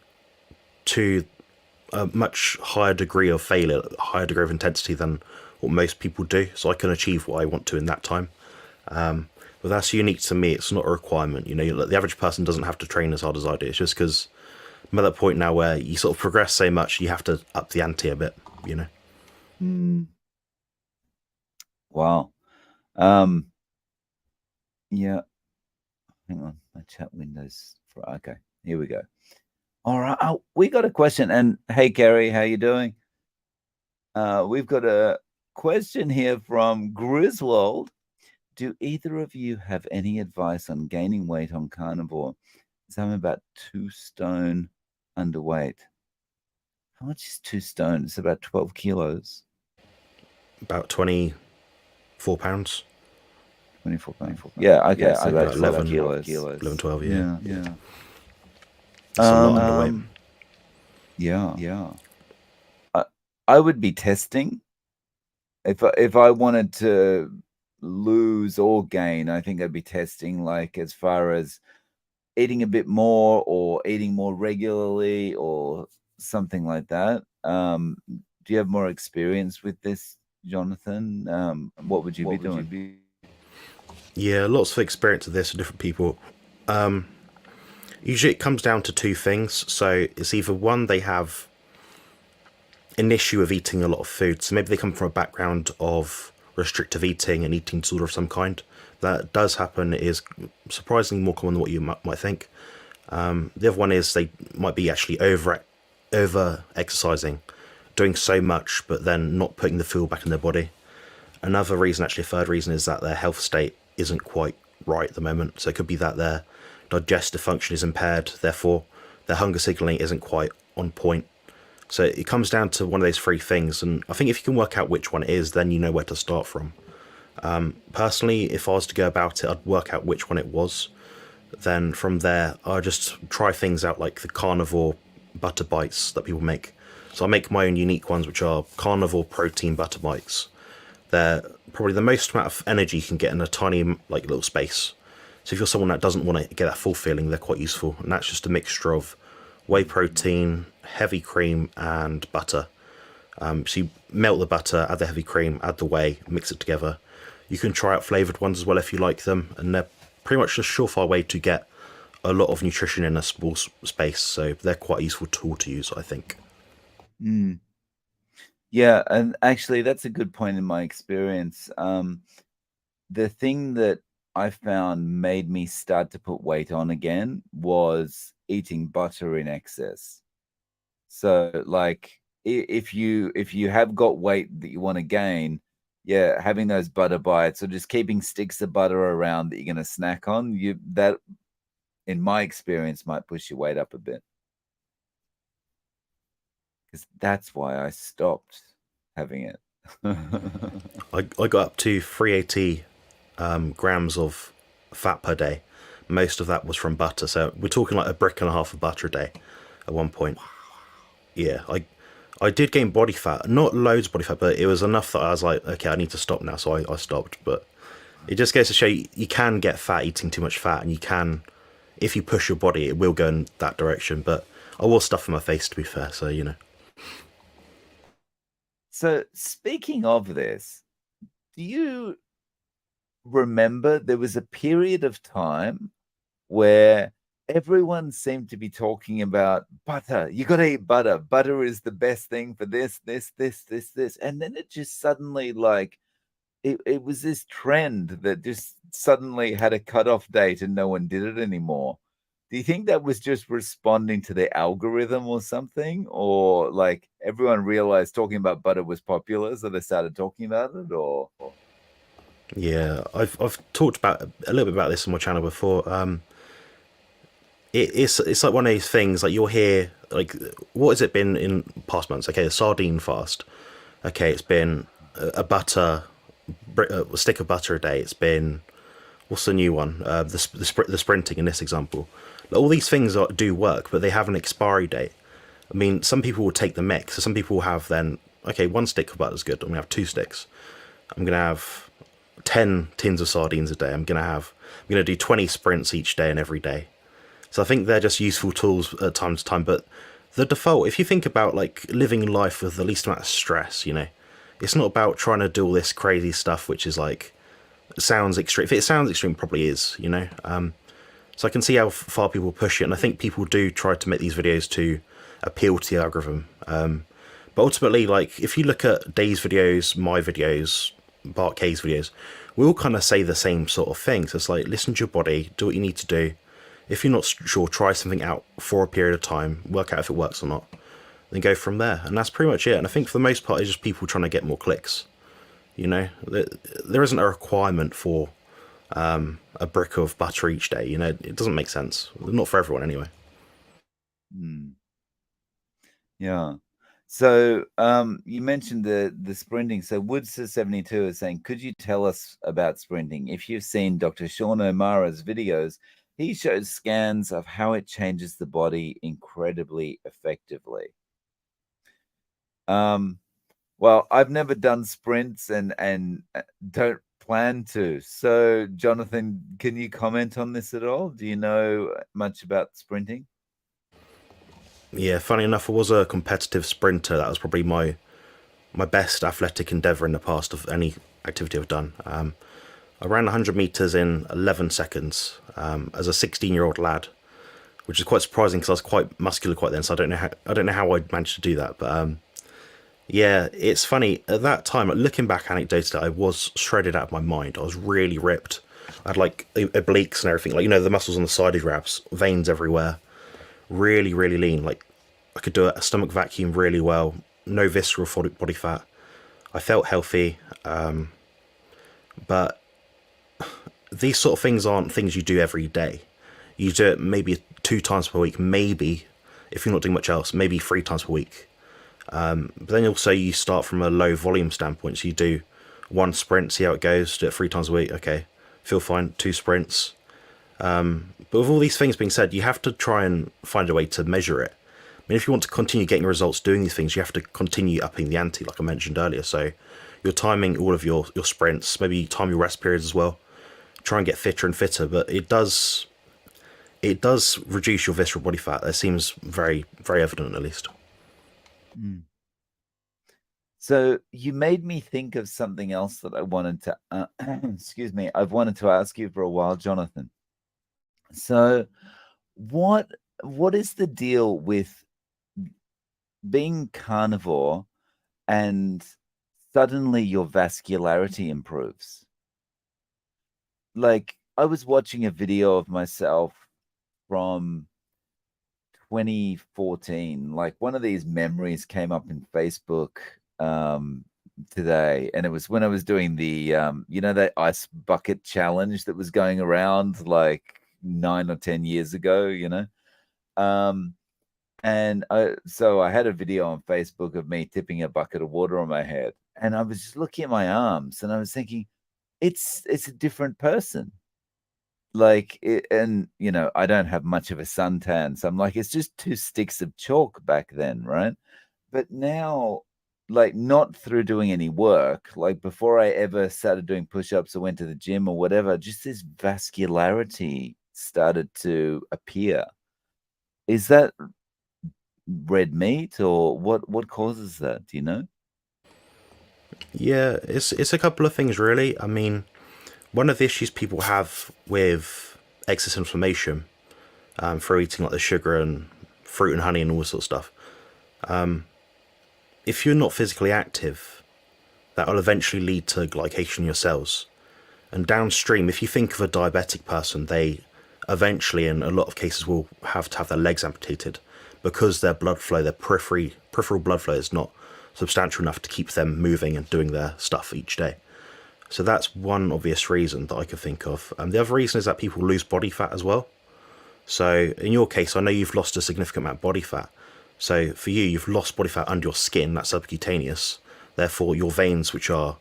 to a much higher degree of failure, a higher degree of intensity than what most people do, so I can achieve what I want to in that time. But that's unique to me. It's not a requirement. You know, the average person doesn't have to train as hard as I do. It's just because I'm at that point now where you sort of progress so much, you have to up the ante a bit. You know. Wow. Yeah. Hang on, my chat windows. Okay, here we go. All right. Oh, we got a question. And hey, Gary, how you doing? We've got a question here from Griswold. Do either of you have any advice on gaining weight on Carnivore? So I'm about 2 stone underweight. How much is 2 stone? It's about 12 kilos. About 24 pounds. 24 pounds. Yeah, okay. Yeah, so about that's 11 kilos. 11, 12, yeah. Yeah. That's a lot underweight. Yeah. I would be testing. If I wanted to lose or gain, I think I'd be testing, like, as far as eating a bit more or eating more regularly or something like that. Do you have more experience with this, Jonathan? What would you be doing? Yeah, lots of experience with this with different people. Usually it comes down to two things. So it's either one, they have an issue of eating a lot of food. So maybe they come from a background of restrictive eating and eating disorder of some kind. That does happen. It is surprisingly more common than what you might think. The other one is they might be actually over exercising, doing so much, but then not putting the fuel back in their body. Another reason, actually a third reason, is that their health state isn't quite right at the moment. So it could be that their digestive function is impaired, therefore their hunger signaling isn't quite on point. So it comes down to one of those three things, and I think if you can work out which one it is, then you know where to start from. Personally, if I was to go about it, I'd work out which one it was. Then from there, I'll just try things out, like the Carnivore butter bites that people make. So I make my own unique ones, which are Carnivore protein butter bites. They're probably the most amount of energy you can get in a tiny, like, little space. So if you're someone that doesn't want to get that full feeling, they're quite useful. And that's just a mixture of whey protein, heavy cream, and butter. So you melt the butter, add the heavy cream, add the whey, mix it together. You can try out flavoured ones as well if you like them, and they're pretty much a surefire way to get a lot of nutrition in a small space. So they're quite a useful tool to use, I think. Mm. Yeah, and actually, that's a good point in my experience. The thing that I found made me start to put weight on again was eating butter in excess. So, like, if you have got weight that you want to gain, yeah, having those butter bites or just keeping sticks of butter around that you're going to snack on, that, in my experience, might push your weight up a bit. Because that's why I stopped having it. I got up to 380 grams of fat per day. Most of that was from butter, so we're talking like a brick and a half of butter a day at one point. Yeah, I did gain body fat, not loads of body fat, but it was enough that I was like, okay, I need to stop now, so I stopped. But it just goes to show you can get fat eating too much fat, and you can, if you push your body, it will go in that direction. But I wore stuff in my face, to be fair, so you know. So, speaking of this, do you remember there was a period of time where everyone seemed to be talking about butter? You got to eat butter. Butter is the best thing for this, this, this, this, this. And then it just suddenly, like, it was this trend that just suddenly had a cutoff date and no one did it anymore. Do you think that was just responding to the algorithm or something? Or, like, everyone realized talking about butter was popular, so they started talking about it? Or Yeah, I've talked about a little bit about this on my channel before. It's like one of these things, like, you'll hear, like, what has it been in past months? Okay, the sardine fast. Okay, it's been a butter, a stick of butter a day. It's been, what's the new one? The sprinting in this example. All these things do work, but they have an expiry date. I mean, some people will take the mix. So some people will have then, okay, one stick of butter is good. I'm gonna have two sticks. I'm gonna have 10 tins of sardines a day. I'm gonna do 20 sprints each day and every day. So I think they're just useful tools at time to time. But the default, if you think about, like, living life with the least amount of stress, you know, it's not about trying to do all this crazy stuff, which is like, sounds extreme. If it sounds extreme, it probably is, you know. So I can see how far people push it, and I think people do try to make these videos to appeal to the algorithm. But ultimately, like, if you look at Day's videos, my videos, Bart K's videos, we all kind of say the same sort of things. It's like, listen to your body, do what you need to do. If you're not sure, try something out for a period of time, work out if it works or not, then go from there. And that's pretty much it. And I think for the most part, it's just people trying to get more clicks. You know, there isn't a requirement for a brick of butter each day. You know, it doesn't make sense. Not for everyone, anyway. Yeah. So, you mentioned the sprinting. So Woodster72 is saying, could you tell us about sprinting? If you've seen Dr. Sean O'Mara's videos, he shows scans of how it changes the body incredibly effectively. Well, I've never done sprints and don't plan to. So, Jonathan, can you comment on this at all? Do you know much about sprinting? Yeah, funny enough, I was a competitive sprinter. That was probably my best athletic endeavour in the past of any activity I've done. I ran 100 meters in 11 seconds as a 16-year-old lad, which is quite surprising because I was quite muscular quite then. So I don't know how I managed to do that, but yeah, it's funny at that time. Like, looking back, anecdotally, I was shredded out of my mind. I was really ripped. I had like obliques and everything, like the muscles on the side of your abs, veins everywhere. Really, really lean. Like I could do a stomach vacuum really well. No visceral body fat. I felt healthy, but these sort of things aren't things you do every day. You do it maybe 2 times per week, maybe if you're not doing much else, maybe 3 times per week. But then also you start from a low volume standpoint. So you do one sprint, see how it goes, do it 3 times a week. Okay, feel fine. 2 sprints. But with all these things being said, you have to try and find a way to measure it. I mean, if you want to continue getting results doing these things, you have to continue upping the ante, like I mentioned earlier. So you're timing all of your sprints, maybe time your rest periods as well. Try and get fitter and fitter, but it does reduce your visceral body fat. That seems very, very evident at least. Mm. So you made me think of something else that I wanted to, excuse me, I've wanted to ask you for a while, Jonathan. So what is the deal with being carnivore and suddenly your vascularity improves? Like I was watching a video of myself from 2014. Like one of these memories came up in Facebook today, and it was when I was doing the that ice bucket challenge that was going around like 9 or 10 years ago. Um and I had a video on Facebook of me tipping a bucket of water on my head, and I was just looking at my arms and I was thinking, it's a different person. Like it, and I don't have much of a suntan, so I'm like, it's just two sticks of chalk back then, right? But now, like, not through doing any work, like before I ever started doing push-ups or went to the gym or whatever, just this vascularity started to appear. Is that red meat, or what causes that? Do you know? Yeah, it's a couple of things really. I mean, one of the issues people have with excess inflammation for eating like the sugar and fruit and honey and all this sort of stuff. If you're not physically active, that will eventually lead to glycation in your cells. And downstream, if you think of a diabetic person, they eventually, in a lot of cases, will have to have their legs amputated because their blood flow, their peripheral blood flow, is not substantial enough to keep them moving and doing their stuff each day. So that's one obvious reason that I could think of. The other reason is that people lose body fat as well. So in your case, I know you've lost a significant amount of body fat. So for you, you've lost body fat under your skin, that's subcutaneous. Therefore, your veins, which are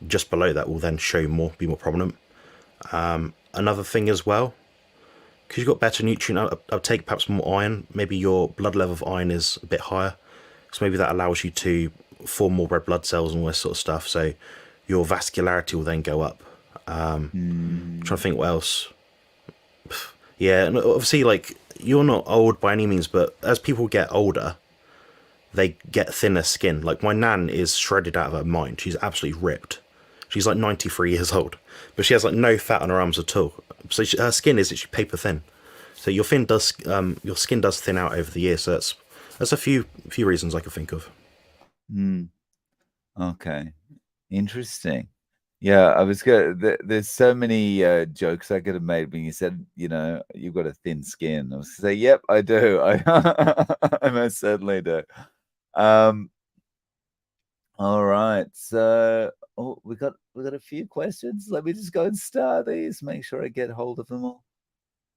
just below that, will then show more, be more prominent. Another thing as well, because you've got better nutrient uptake, perhaps more iron, maybe your blood level of iron is a bit higher. So maybe that allows you to form more red blood cells and all this sort of stuff. So your vascularity will then go up. Trying to think what else. Yeah, and obviously, like, you're not old by any means, but as people get older, they get thinner skin. Like, my nan is shredded out of her mind. She's absolutely ripped. She's like 93 years old, but she has like no fat on her arms at all. So her skin is actually paper thin. So your skin does thin out over the years. So that's a few reasons I could think of. Okay, interesting. Yeah, I was good. There's so many jokes I could have made when you said, you've got a thin skin. I was gonna say, yep, I do. I most certainly do. All right. So, we got a few questions. Let me just go and star these, make sure I get hold of them all.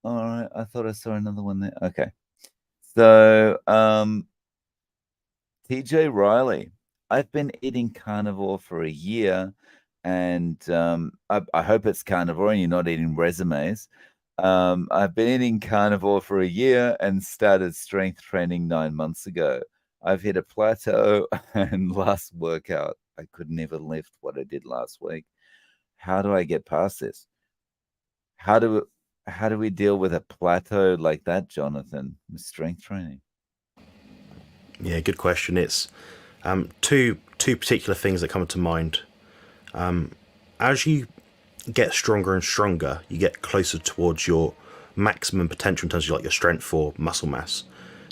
All right. I thought I saw another one there. Okay. So, TJ Riley, I've been eating carnivore for a year, and I hope it's carnivore and you're not eating resumes. I've been eating carnivore for a year and started strength training 9 months ago. I've hit a plateau, and last workout, I couldn't even lift what I did last week. How do I get past this? How do we deal with a plateau like that, Jonathan, with strength training? Yeah, good question. It's two particular things that come to mind. As you get stronger and stronger, you get closer towards your maximum potential in terms of like your strength or muscle mass.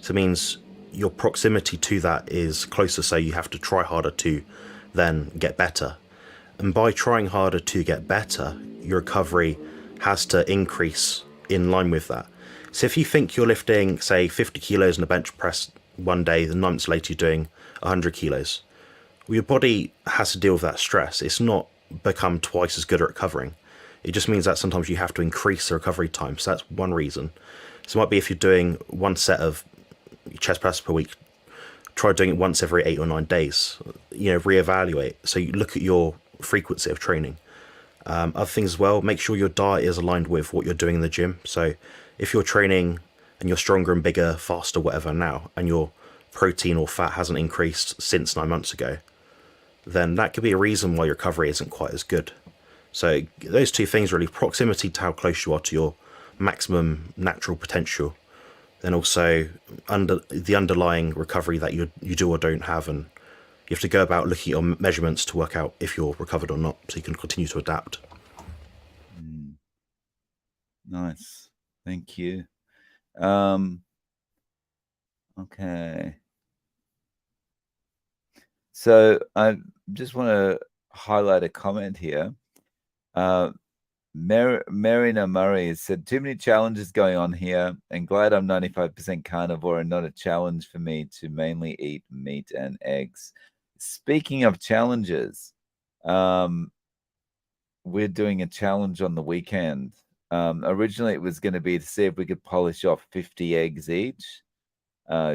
So it means your proximity to that is closer, so you have to try harder to then get better. And by trying harder to get better, your recovery has to increase in line with that. So if you think you're lifting, say, 50 kilos in a bench press one day, the 9 months later you're doing 100 kilos, well, your body has to deal with that stress. It's not become twice as good at recovering. It just means that sometimes you have to increase the recovery time. So that's one reason. So it might be if you're doing one set of chest press per week, try doing it once every 8 or 9 days. Reevaluate. So you look at your frequency of training. Other things as well, make sure your diet is aligned with what you're doing in the gym. So if you're training and you're stronger and bigger, faster, whatever now, and your protein or fat hasn't increased since 9 months ago, then that could be a reason why your recovery isn't quite as good. So those two things really, proximity to how close you are to your maximum natural potential, then also the underlying recovery that you do or don't have, and you have to go about looking at your measurements to work out if you're recovered or not, so you can continue to adapt. Nice. Thank you. Okay. So I just want to highlight a comment here. Marina Murray said, too many challenges going on here, and glad I'm 95% carnivore and not a challenge for me to mainly eat meat and eggs. Speaking of challenges, we're doing a challenge on the weekend. Originally, it was going to be to see if we could polish off 50 eggs each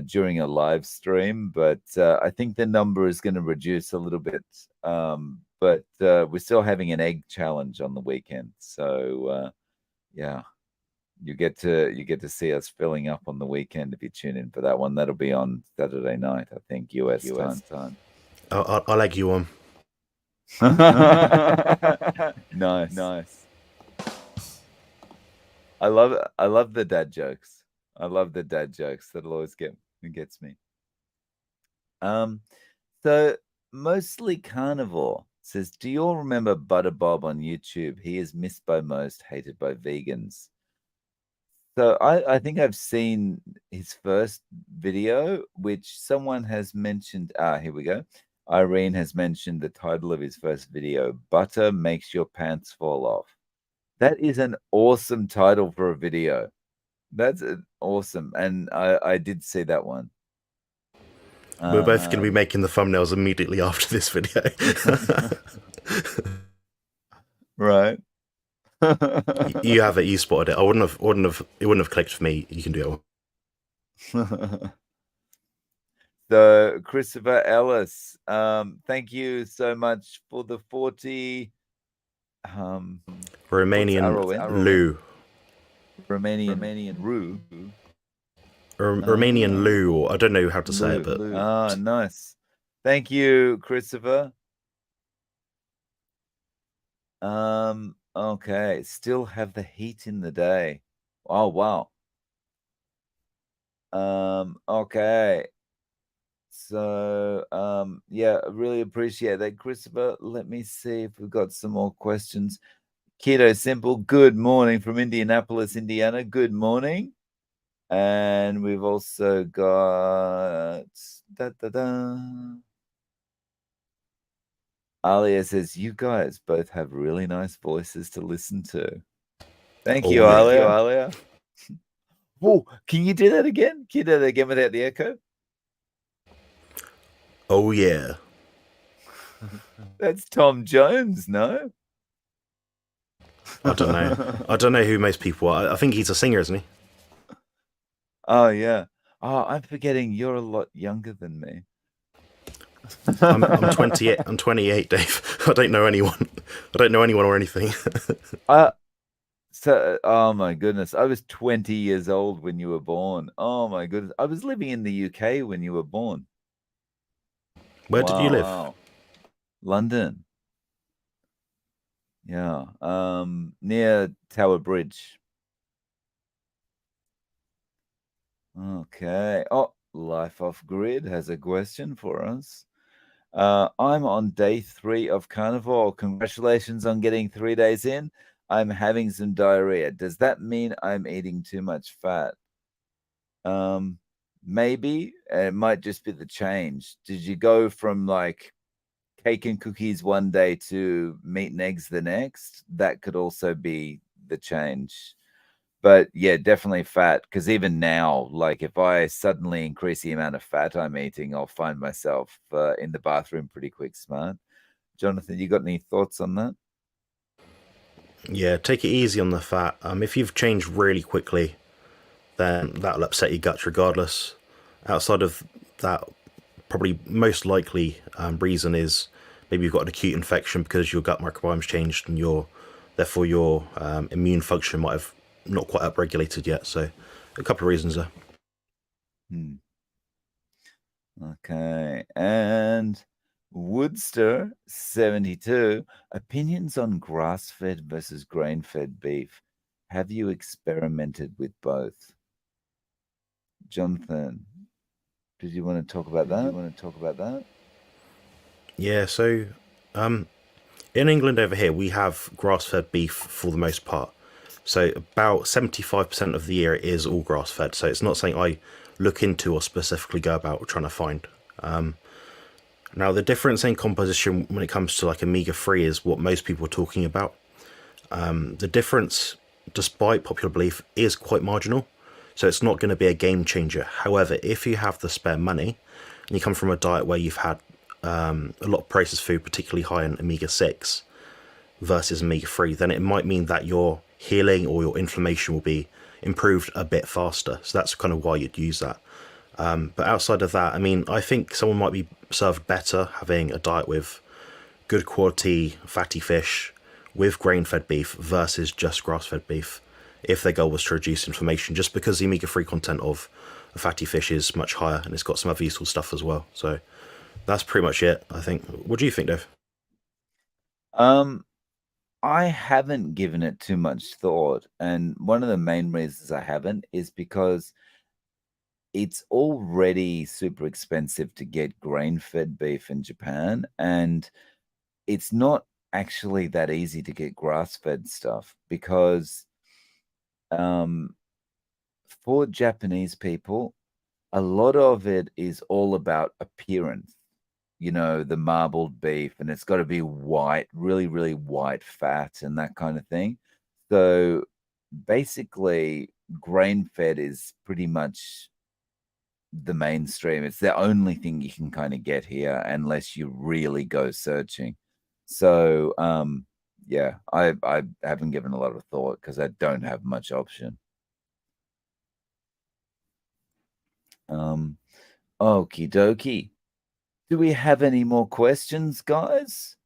during a live stream, but I think the number is going to reduce a little bit. But we're still having an egg challenge on the weekend, so yeah, you get to see us filling up on the weekend if you tune in for that one. That'll be on Saturday night, I think, US time. I'll egg you on. Nice. I love the dad jokes. I love the dad jokes. That'll always gets me. So mostly carnivore says, do you all remember Butter Bob on YouTube? He is missed by most, hated by vegans. So I think I've seen his first video, which someone has mentioned. Here we go. Irene has mentioned the title of his first video, Butter Makes Your Pants Fall Off. That is an awesome title for a video. That's awesome. And I did see that one. We're both going to be making the thumbnails immediately after this video. Right. You have it. You spotted it. It wouldn't have clicked for me. You can do it. So Christopher Ellis, thank you so much for the 40. Romanian Lou. Romanian Roo. Romanian Lou, or I don't know how to say it, but nice. Thank you, Christopher. Okay, still have the heat in the day. Oh wow. Okay. So yeah, I really appreciate that, Christopher. Let me see if we've got some more questions. Keto Simple, good morning from Indianapolis, Indiana. Good morning. And we've also got Alia says, you guys both have really nice voices to listen to. Thank you, Alia. Whoa, can you do that again? Can you do that again without the echo? Oh yeah. That's Tom Jones, no? I don't know. I don't know who most people are. I think he's a singer, isn't he? Oh yeah. Oh, I'm forgetting you're a lot younger than me. I'm 28. I'm 28, Dave. I don't know anyone. I don't know anyone or anything. So, oh my goodness, I was 20 years old when you were born. Oh my goodness, I was living in the UK when you were born. Where did you live? Wow. London. Yeah. Near Tower Bridge. Okay. Oh, Life Off Grid has a question for us. I'm on day 3 of Carnivore. Congratulations on getting 3 days in. I'm having some diarrhea. Does that mean I'm eating too much fat? Maybe. It might just be the change. Did you go from like cake and cookies one day to meat and eggs the next? That could also be the change. But yeah, definitely fat. Because even now, like if I suddenly increase the amount of fat I'm eating, I'll find myself in the bathroom pretty quick, smart. Jonathan, you got any thoughts on that? Yeah, take it easy on the fat. If you've changed really quickly, then that'll upset your guts regardless. Outside of that, probably most likely reason is maybe you've got an acute infection because your gut microbiome's changed and therefore your immune function might have not quite upregulated yet. So a couple of reasons there. Hmm. Okay. And Woodster 72, opinions on grass-fed versus grain-fed beef. Have you experimented with both? Jonathan, did you want to talk about that? Yeah, so in England over here, we have grass-fed beef for the most part. So about 75% of the year is all grass-fed. So it's not something I look into or specifically go about trying to find. Now, the difference in composition when it comes to like omega-3 is what most people are talking about. The difference, despite popular belief, is quite marginal. So it's not going to be a game changer. However, if you have the spare money and you come from a diet where you've had a lot of processed food, particularly high in omega-6 versus omega-3, then it might mean that your healing or your inflammation will be improved a bit faster. So that's kind of why you'd use that. But outside of that, I mean, I think someone might be served better having a diet with good quality fatty fish with grain-fed beef versus just grass-fed beef if their goal was to reduce inflammation, just because the omega-3 content of a fatty fish is much higher and it's got some other useful stuff as well. So that's pretty much it, I think. What do you think, Dave? Um, I haven't given it too much thought, and one of the main reasons I haven't is because it's already super expensive to get grain-fed beef in Japan, and it's not actually that easy to get grass-fed stuff because um, for Japanese people, a lot of it is all about appearance. You know, the marbled beef, and it's got to be white, really, really white fat and that kind of thing. So basically, grain fed is pretty much the mainstream. It's the only thing you can kind of get here unless you really go searching. So yeah, I haven't given a lot of thought because I don't have much option. Um Okie dokie. Do we have any more questions, guys?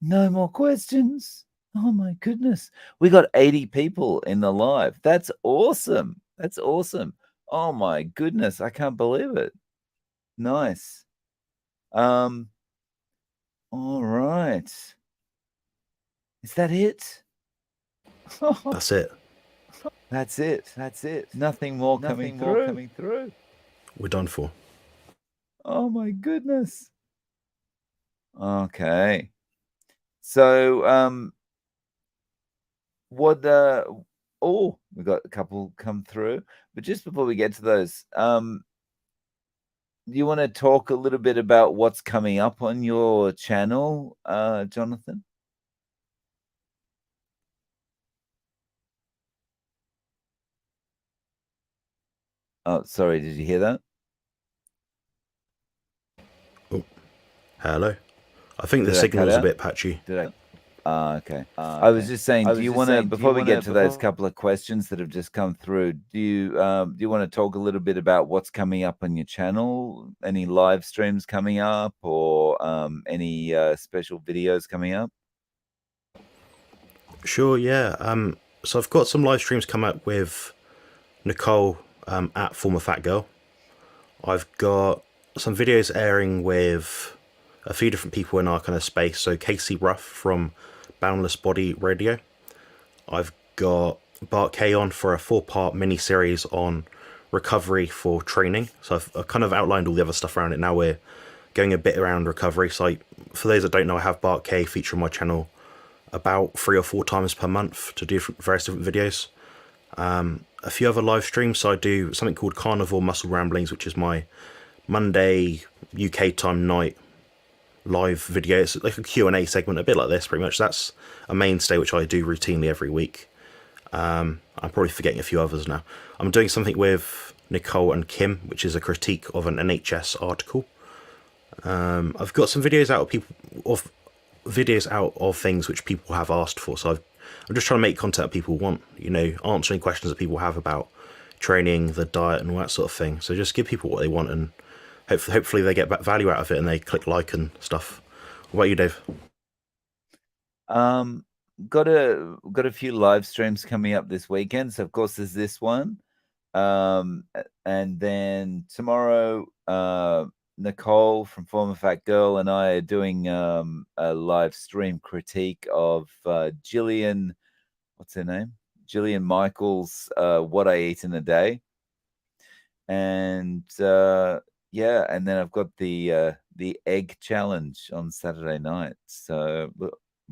No more questions. Oh my goodness. We got 80 people in the live. That's awesome. That's awesome. Oh my goodness. I can't believe it. Nice. All right. Is that it? That's it. That's it. That's it. Nothing more coming through. We're done for. Oh my goodness. Okay. So what oh, we got a couple come through. But just before we get to those, do you want to talk a little bit about what's coming up on your channel, Jonathan? Oh, sorry, did you hear that? Oh, hello. I think the Did I cut signal's a out? bit patchy. Did I? Okay. I was just saying, do you want to, before we get to those couple of questions that have just come through, do you want to talk a little bit about what's coming up on your channel? Any live streams coming up, or any special videos coming up? Sure, yeah. So I've got some live streams come up with Nicole at Former Fat Girl. I've got some videos airing with a few different people in our kind of space. So Casey Ruff from Boundless Body Radio. I've got Bart K on for a 4-part mini-series on recovery for training. So I've kind of outlined all the other stuff around it. Now we're going a bit around recovery. So for those that don't know, I have Bart K feature on my channel about 3 or 4 times per month to do various different videos. A few other live streams. So I do something called Carnivore Muscle Ramblings, which is my Monday UK time night live video. It's like a Q&A segment, a bit like this pretty much. That's a mainstay which I do routinely every week. I'm probably forgetting a few others now. I'm doing something with Nicole and Kim, which is a critique of an NHS article. I've got some videos out of things which people have asked for. So I'm just trying to make content that people want, answering questions that people have about training, the diet and all that sort of thing. So just give people what they want, and hopefully they get value out of it and they click like and stuff. What about you, Dave? Got a few live streams coming up this weekend. So of course there's this one. And then tomorrow, Nicole from Former Fat Girl and I are doing a live stream critique of Jillian, what's her name? Jillian Michaels' What I Eat in a Day. And yeah, and then I've got the egg challenge on Saturday night, so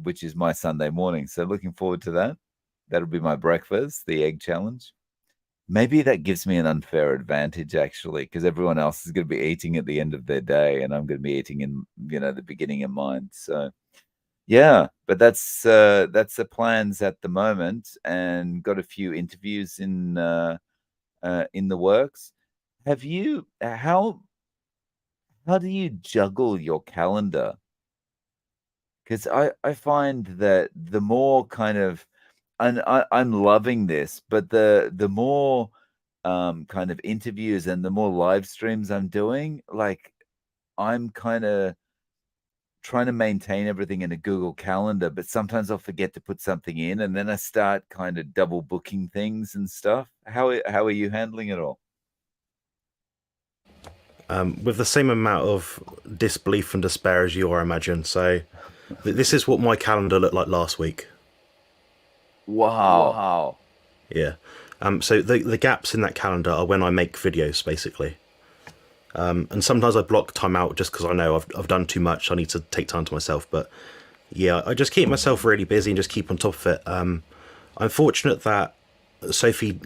which is my Sunday morning. So looking forward to that. That'll be my breakfast, the egg challenge. Maybe that gives me an unfair advantage, actually, because everyone else is going to be eating at the end of their day, and I'm going to be eating in, the beginning of mine. So, yeah, but that's the plans at the moment, and got a few interviews in the works. Have you? How do you juggle your calendar? Because I find that the more kind of, and I'm loving this, but the more kind of interviews and the more live streams I'm doing, like I'm kind of trying to maintain everything in a Google Calendar, but sometimes I'll forget to put something in, and then I start kind of double booking things and stuff. How are you handling it all? With the same amount of disbelief and despair as you are, I imagine. So this is what my calendar looked like last week. Wow. Yeah. So the gaps in that calendar are when I make videos, basically. And sometimes I block time out just because I know I've done too much. I need to take time to myself. But yeah, I just keep myself really busy and just keep on top of it. I'm fortunate that Sophie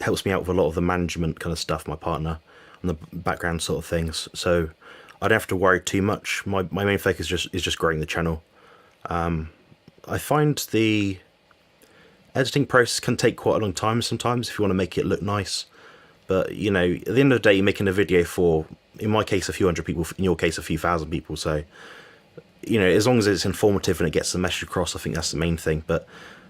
helps me out with a lot of the management kind of stuff, my partner, and the background sort of things. So I don't have to worry too much. My main focus is just growing the channel. I find the editing process can take quite a long time sometimes if you want to make it look nice. But, at the end of the day, you're making a video for, in my case, a few hundred people, in your case, a few thousand people. So, as long as it's informative and it gets the message across, I think that's the main thing. But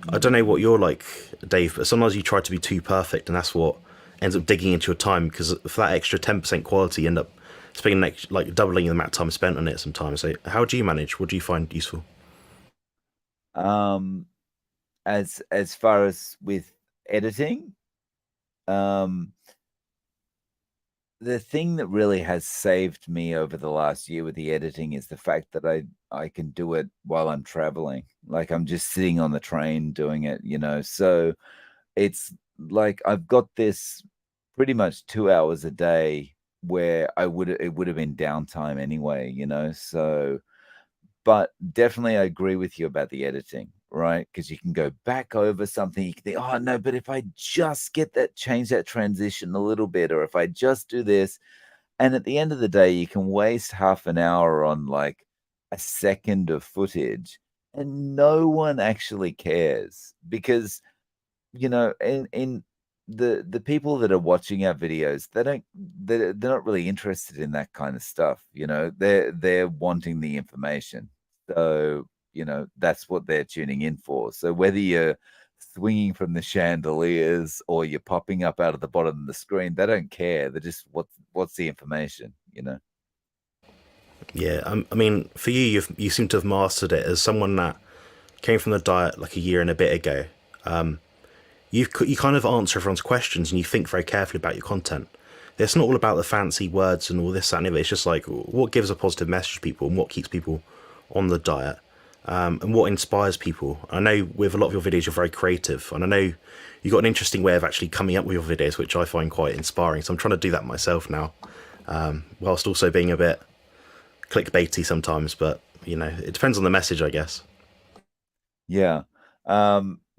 I don't know what you're like, Dave, but sometimes you try to be too perfect, and that's what ends up digging into your time, because for that extra 10% quality, you end up spending like doubling the amount of time spent on it sometimes. So how do you manage? What do you find useful? As far as with editing, the thing that really has saved me over the last year with the editing is the fact that I can do it while I'm traveling. Like I'm just sitting on the train doing it, So it's like I've got this pretty much 2 hours a day where it would have been downtime anyway, So, but definitely I agree with you about the editing, right? Because you can go back over something, you can think, oh no, but if I just change that transition a little bit, or if I just do this, and at the end of the day, you can waste half an hour on like a second of footage, and no one actually cares because, in the people that are watching our videos, they're not really interested in that kind of stuff. They're wanting the information. So, that's what they're tuning in for. So whether you're swinging from the chandeliers or you're popping up out of the bottom of the screen, they don't care. They're just, what's the information, Yeah, I mean, for you seem to have mastered it as someone that came from the diet like a year and a bit ago. You kind of answer everyone's questions and you think very carefully about your content. It's not all about the fancy words and all this that, and the other. It's just like what gives a positive message to people and what keeps people on the diet, and what inspires people. I know with a lot of your videos you're very creative, and I know you've got an interesting way of actually coming up with your videos, which I find quite inspiring. So I'm trying to do that myself now, whilst also being a bit clickbaity sometimes. But you know, it depends on the message, I guess. Yeah.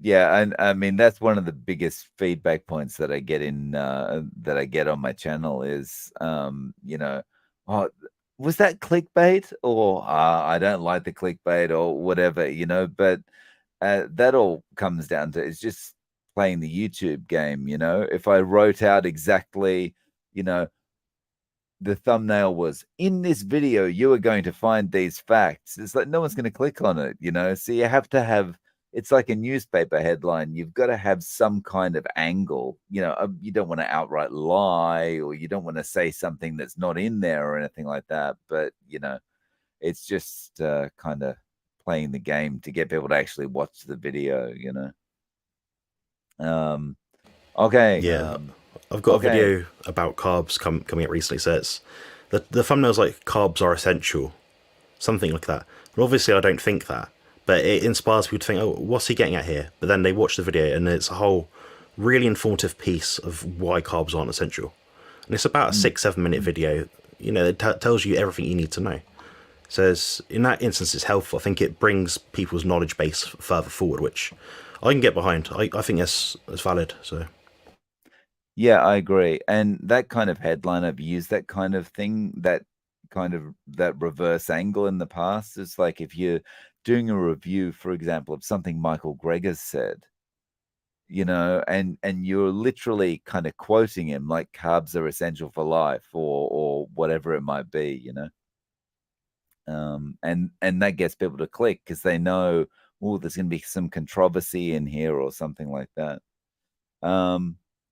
Yeah, and I mean that's one of the biggest feedback points that I get that I get on my channel is oh, was that clickbait, or I don't like the clickbait or whatever, but that all comes down to it's just playing the YouTube game, If I wrote out exactly, you know, the thumbnail was in this video, you are going to find these facts. It's like no one's going to click on it, So you have to have it's like a newspaper headline. You've got to have some kind of angle. You don't want to outright lie or you don't want to say something that's not in there or anything like that. But, it's just kind of playing the game to get people to actually watch the video. Um, okay. Yeah, I've got a Okay. video about carbs coming up recently. So it's the thumbnail's like carbs are essential, something like that. But obviously, I don't think that. But it inspires people to think, oh, what's he getting at here? But then they watch the video, and it's a whole really informative piece of why carbs aren't essential. And it's about a 6-7 minute video. You know, it tells you everything you need to know. So in that instance, it's helpful. I think it brings people's knowledge base further forward, which I can get behind. I think that's valid. So. Yeah, I agree. And that kind of headline, I've used that kind of thing, that reverse angle in the past. It's like if you're doing a review, for example, of something Michael Greger's said, and you're literally kind of quoting him like carbs are essential for life or whatever it might be, and that gets people to click because they know, oh, there's going to be some controversy in here or something like that.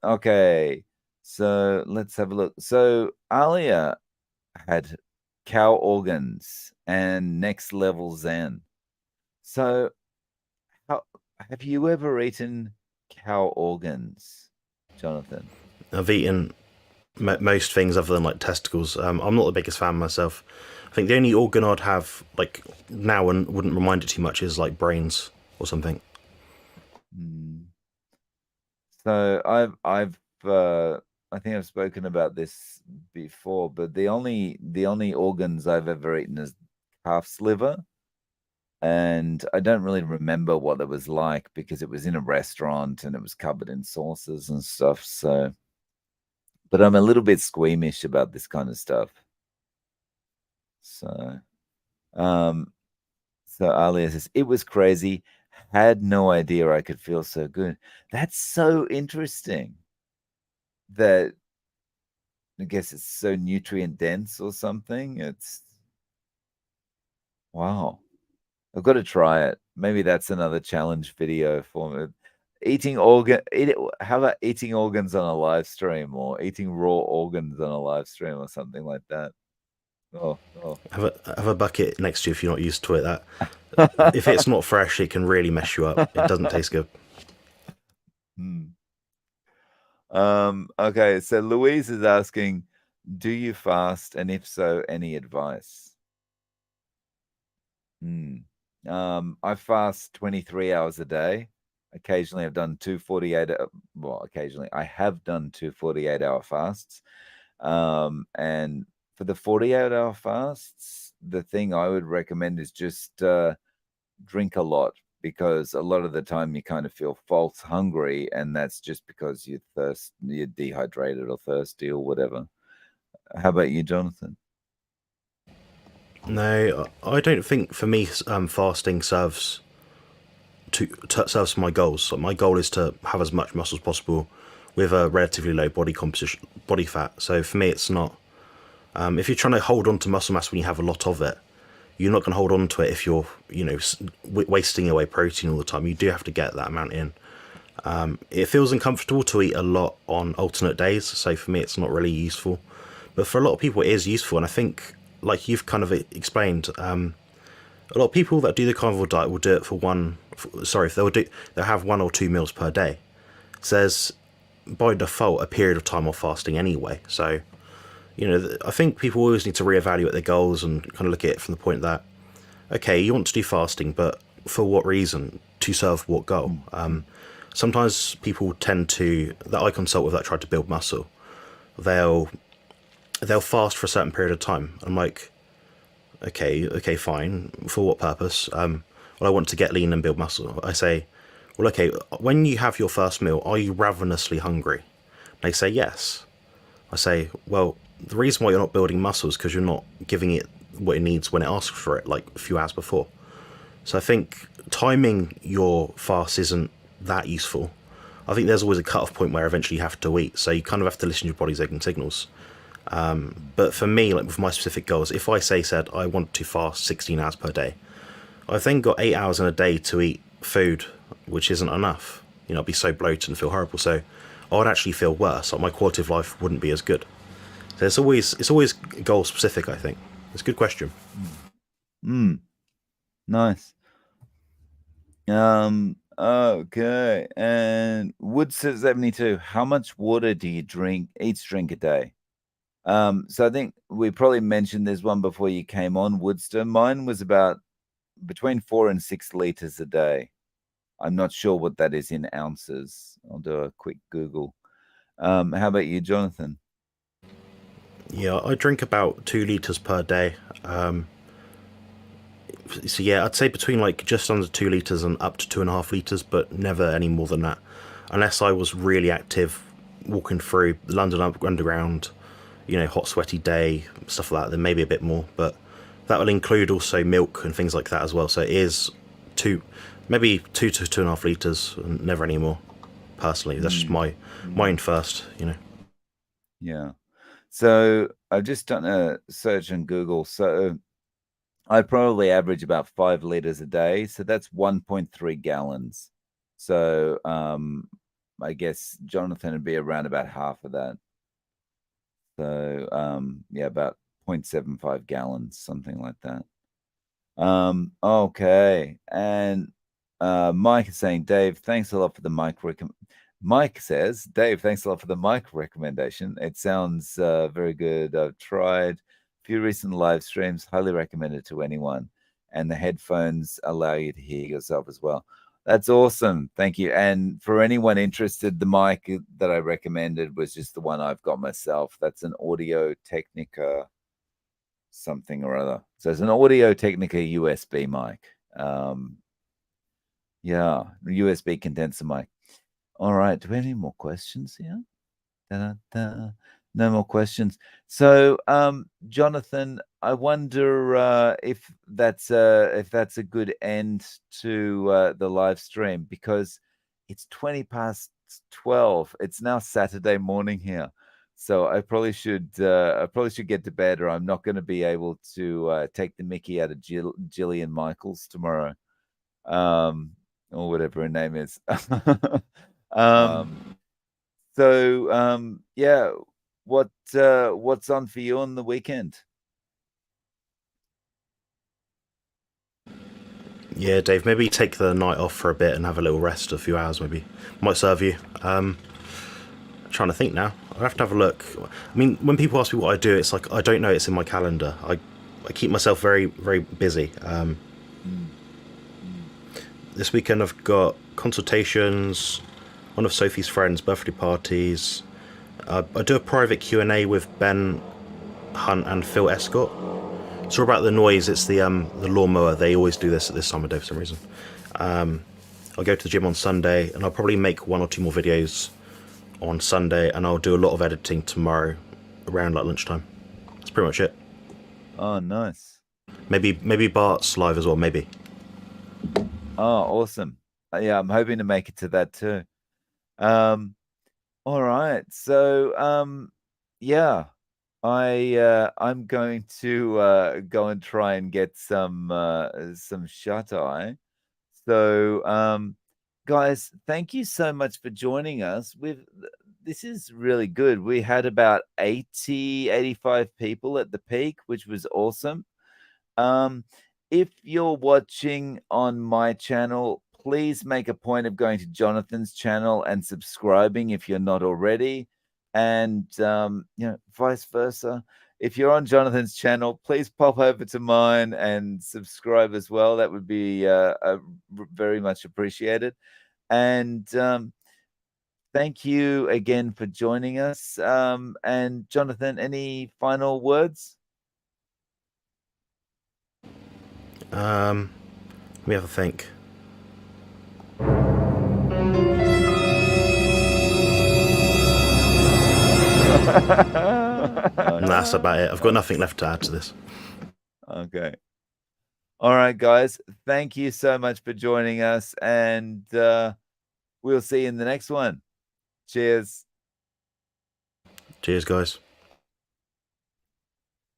Okay, so let's have a look. So Alia had cow organs and next level Zen. So how, have you ever eaten cow organs, Jonathan? I've eaten most things other than like testicles. I'm not the biggest fan myself. I think the only organ I'd have like now and wouldn't remind it too much is like brains or something. Hmm. So I think I've spoken about this before, but the only organs I've ever eaten is calf's liver, and I don't really remember what it was like because it was in a restaurant and it was covered in sauces and stuff. So, but I'm a little bit squeamish about this kind of stuff. So, um, so Alia says it was crazy. Had no idea I could feel so good. That's so interesting. That I guess it's so nutrient dense or something. It's wow. I've got to try it. Maybe that's another challenge video for me. How about eating organs on a live stream or eating raw organs on a live stream or something like that? Oh, oh. Have a bucket next to you if you're not used to it. That if it's not fresh, it can really mess you up. It doesn't taste good. Hmm. Okay, so Louise is asking, do you fast? And if so, any advice? I fast 23 hours a day. Occasionally I've done two 48 well, occasionally I have done two 48-hour fasts. And for the 48-hour fasts, the thing I would recommend is just drink a lot because a lot of the time you kind of feel false hungry, and that's just because you're dehydrated or thirsty or whatever. How about you, Jonathan? No, I don't think for me fasting serves my goals. So my goal is to have as much muscle as possible with a relatively low body composition, body fat. So for me, it's not. If you're trying to hold on to muscle mass when you have a lot of it, you're not going to hold on to it if you're, wasting away protein all the time. You do have to get that amount in. It feels uncomfortable to eat a lot on alternate days, so for me, it's not really useful. But for a lot of people, it is useful, and I think, like you've kind of explained, a lot of people that do the carnivore diet will do it for they'll have 1 or 2 meals per day. So there's by default a period of time of fasting anyway. So, I think people always need to reevaluate their goals and kind of look at it from the point that, okay, you want to do fasting, but for what reason? To serve what goal? Sometimes people tend to, that I consult with that try to build muscle, they'll fast for a certain period of time. I'm like, okay, fine. For what purpose? Well, I want to get lean and build muscle. I say, well, okay, when you have your first meal, are you ravenously hungry? They say yes. I say, well, the reason why you're not building muscle is because you're not giving it what it needs when it asks for it, like a few hours before. So I think timing your fast isn't that useful. I think there's always a cut-off point where eventually you have to eat, so you kind of have to listen to your body's aching signals. But for me, like with my specific goals, if I said I want to fast 16 hours per day, I've then got 8 hours in a day to eat food, which isn't enough. I'd be so bloated and feel horrible. So I would actually feel worse. Like my quality of life wouldn't be as good. So it's always goal specific. I think it's a good question. Nice. Okay. And Wood says 72. How much water do you each drink a day? So I think we probably mentioned this one before you came on, Woodster. Mine was about between 4 and 6 liters a day. I'm not sure what that is in ounces. I'll do a quick Google. How about you, Jonathan? Yeah, I drink about 2 liters per day. So yeah, I'd say between like just under 2 liters and up to 2.5 liters, but never any more than that, unless I was really active, walking through the London Underground, hot sweaty day, stuff like that. Then maybe a bit more, but that will include also milk and things like that as well. So it is maybe 2 to 2.5 liters, and never any more. Personally, that's just mine first. Yeah. So I've just done a search on Google. So I probably average about 5 liters a day. So that's 1.3 gallons. So I guess Jonathan would be around about half of that. So yeah, about 0.75 gallons, something like that. Okay. And Mike is saying, Dave, thanks a lot for the Mike says, Dave, thanks a lot for the mic recommendation. It sounds very good. I've tried a few recent live streams, highly recommended to anyone. And the headphones allow you to hear yourself as well. That's awesome. Thank you. And for anyone interested, the mic that I recommended was just the one I've got myself. That's an Audio Technica something or other. So it's an Audio Technica USB mic. Yeah, USB condenser mic. All right. Do we have any more questions here? Da-da-da. No more questions. So, Jonathan, I wonder if that's a good end to the live stream, because it's 20 past 12. It's now Saturday morning here. So I probably should get to bed, or I'm not going to be able to take the mickey out of Jillian Michaels tomorrow, or whatever her name is. So yeah, what's on for you on the weekend? Yeah, Dave, maybe take the night off for a bit and have a little rest, a few hours maybe. Might serve you. Trying to think now. I have to have a look. I mean, when people ask me what I do, it's like I don't know. It's in my calendar. I keep myself very, very busy. This weekend I've got consultations, one of Sophie's friends' birthday parties. I do a private Q&A with Ben Hunt and Phil Escott. Sorry about the noise. It's the lawnmower. They always do this at this time of day for some reason. I'll go to the gym on Sunday, and I'll probably make 1 or 2 more videos on Sunday, and I'll do a lot of editing tomorrow around like lunchtime. That's pretty much it. Oh, nice. Maybe Bart's live as well. Maybe. Oh, awesome. Yeah, I'm hoping to make it to that too. All right. So yeah, I'm going to go and try and get some shut eye. So guys, thank you so much for joining us. This is really good. We had about 85 people at the peak, which was awesome. If you're watching on my channel, please make a point of going to Jonathan's channel and subscribing if you're not already, and vice versa. If you're on Jonathan's channel, please pop over to mine and subscribe as well. That would be very much appreciated. And thank you again for joining us. And Jonathan, any final words? Let me have a think. And that's about it. I've got nothing left to add to this. Okay. All right, guys. Thank you so much for joining us, and we'll see you in the next one. Cheers. Cheers, guys.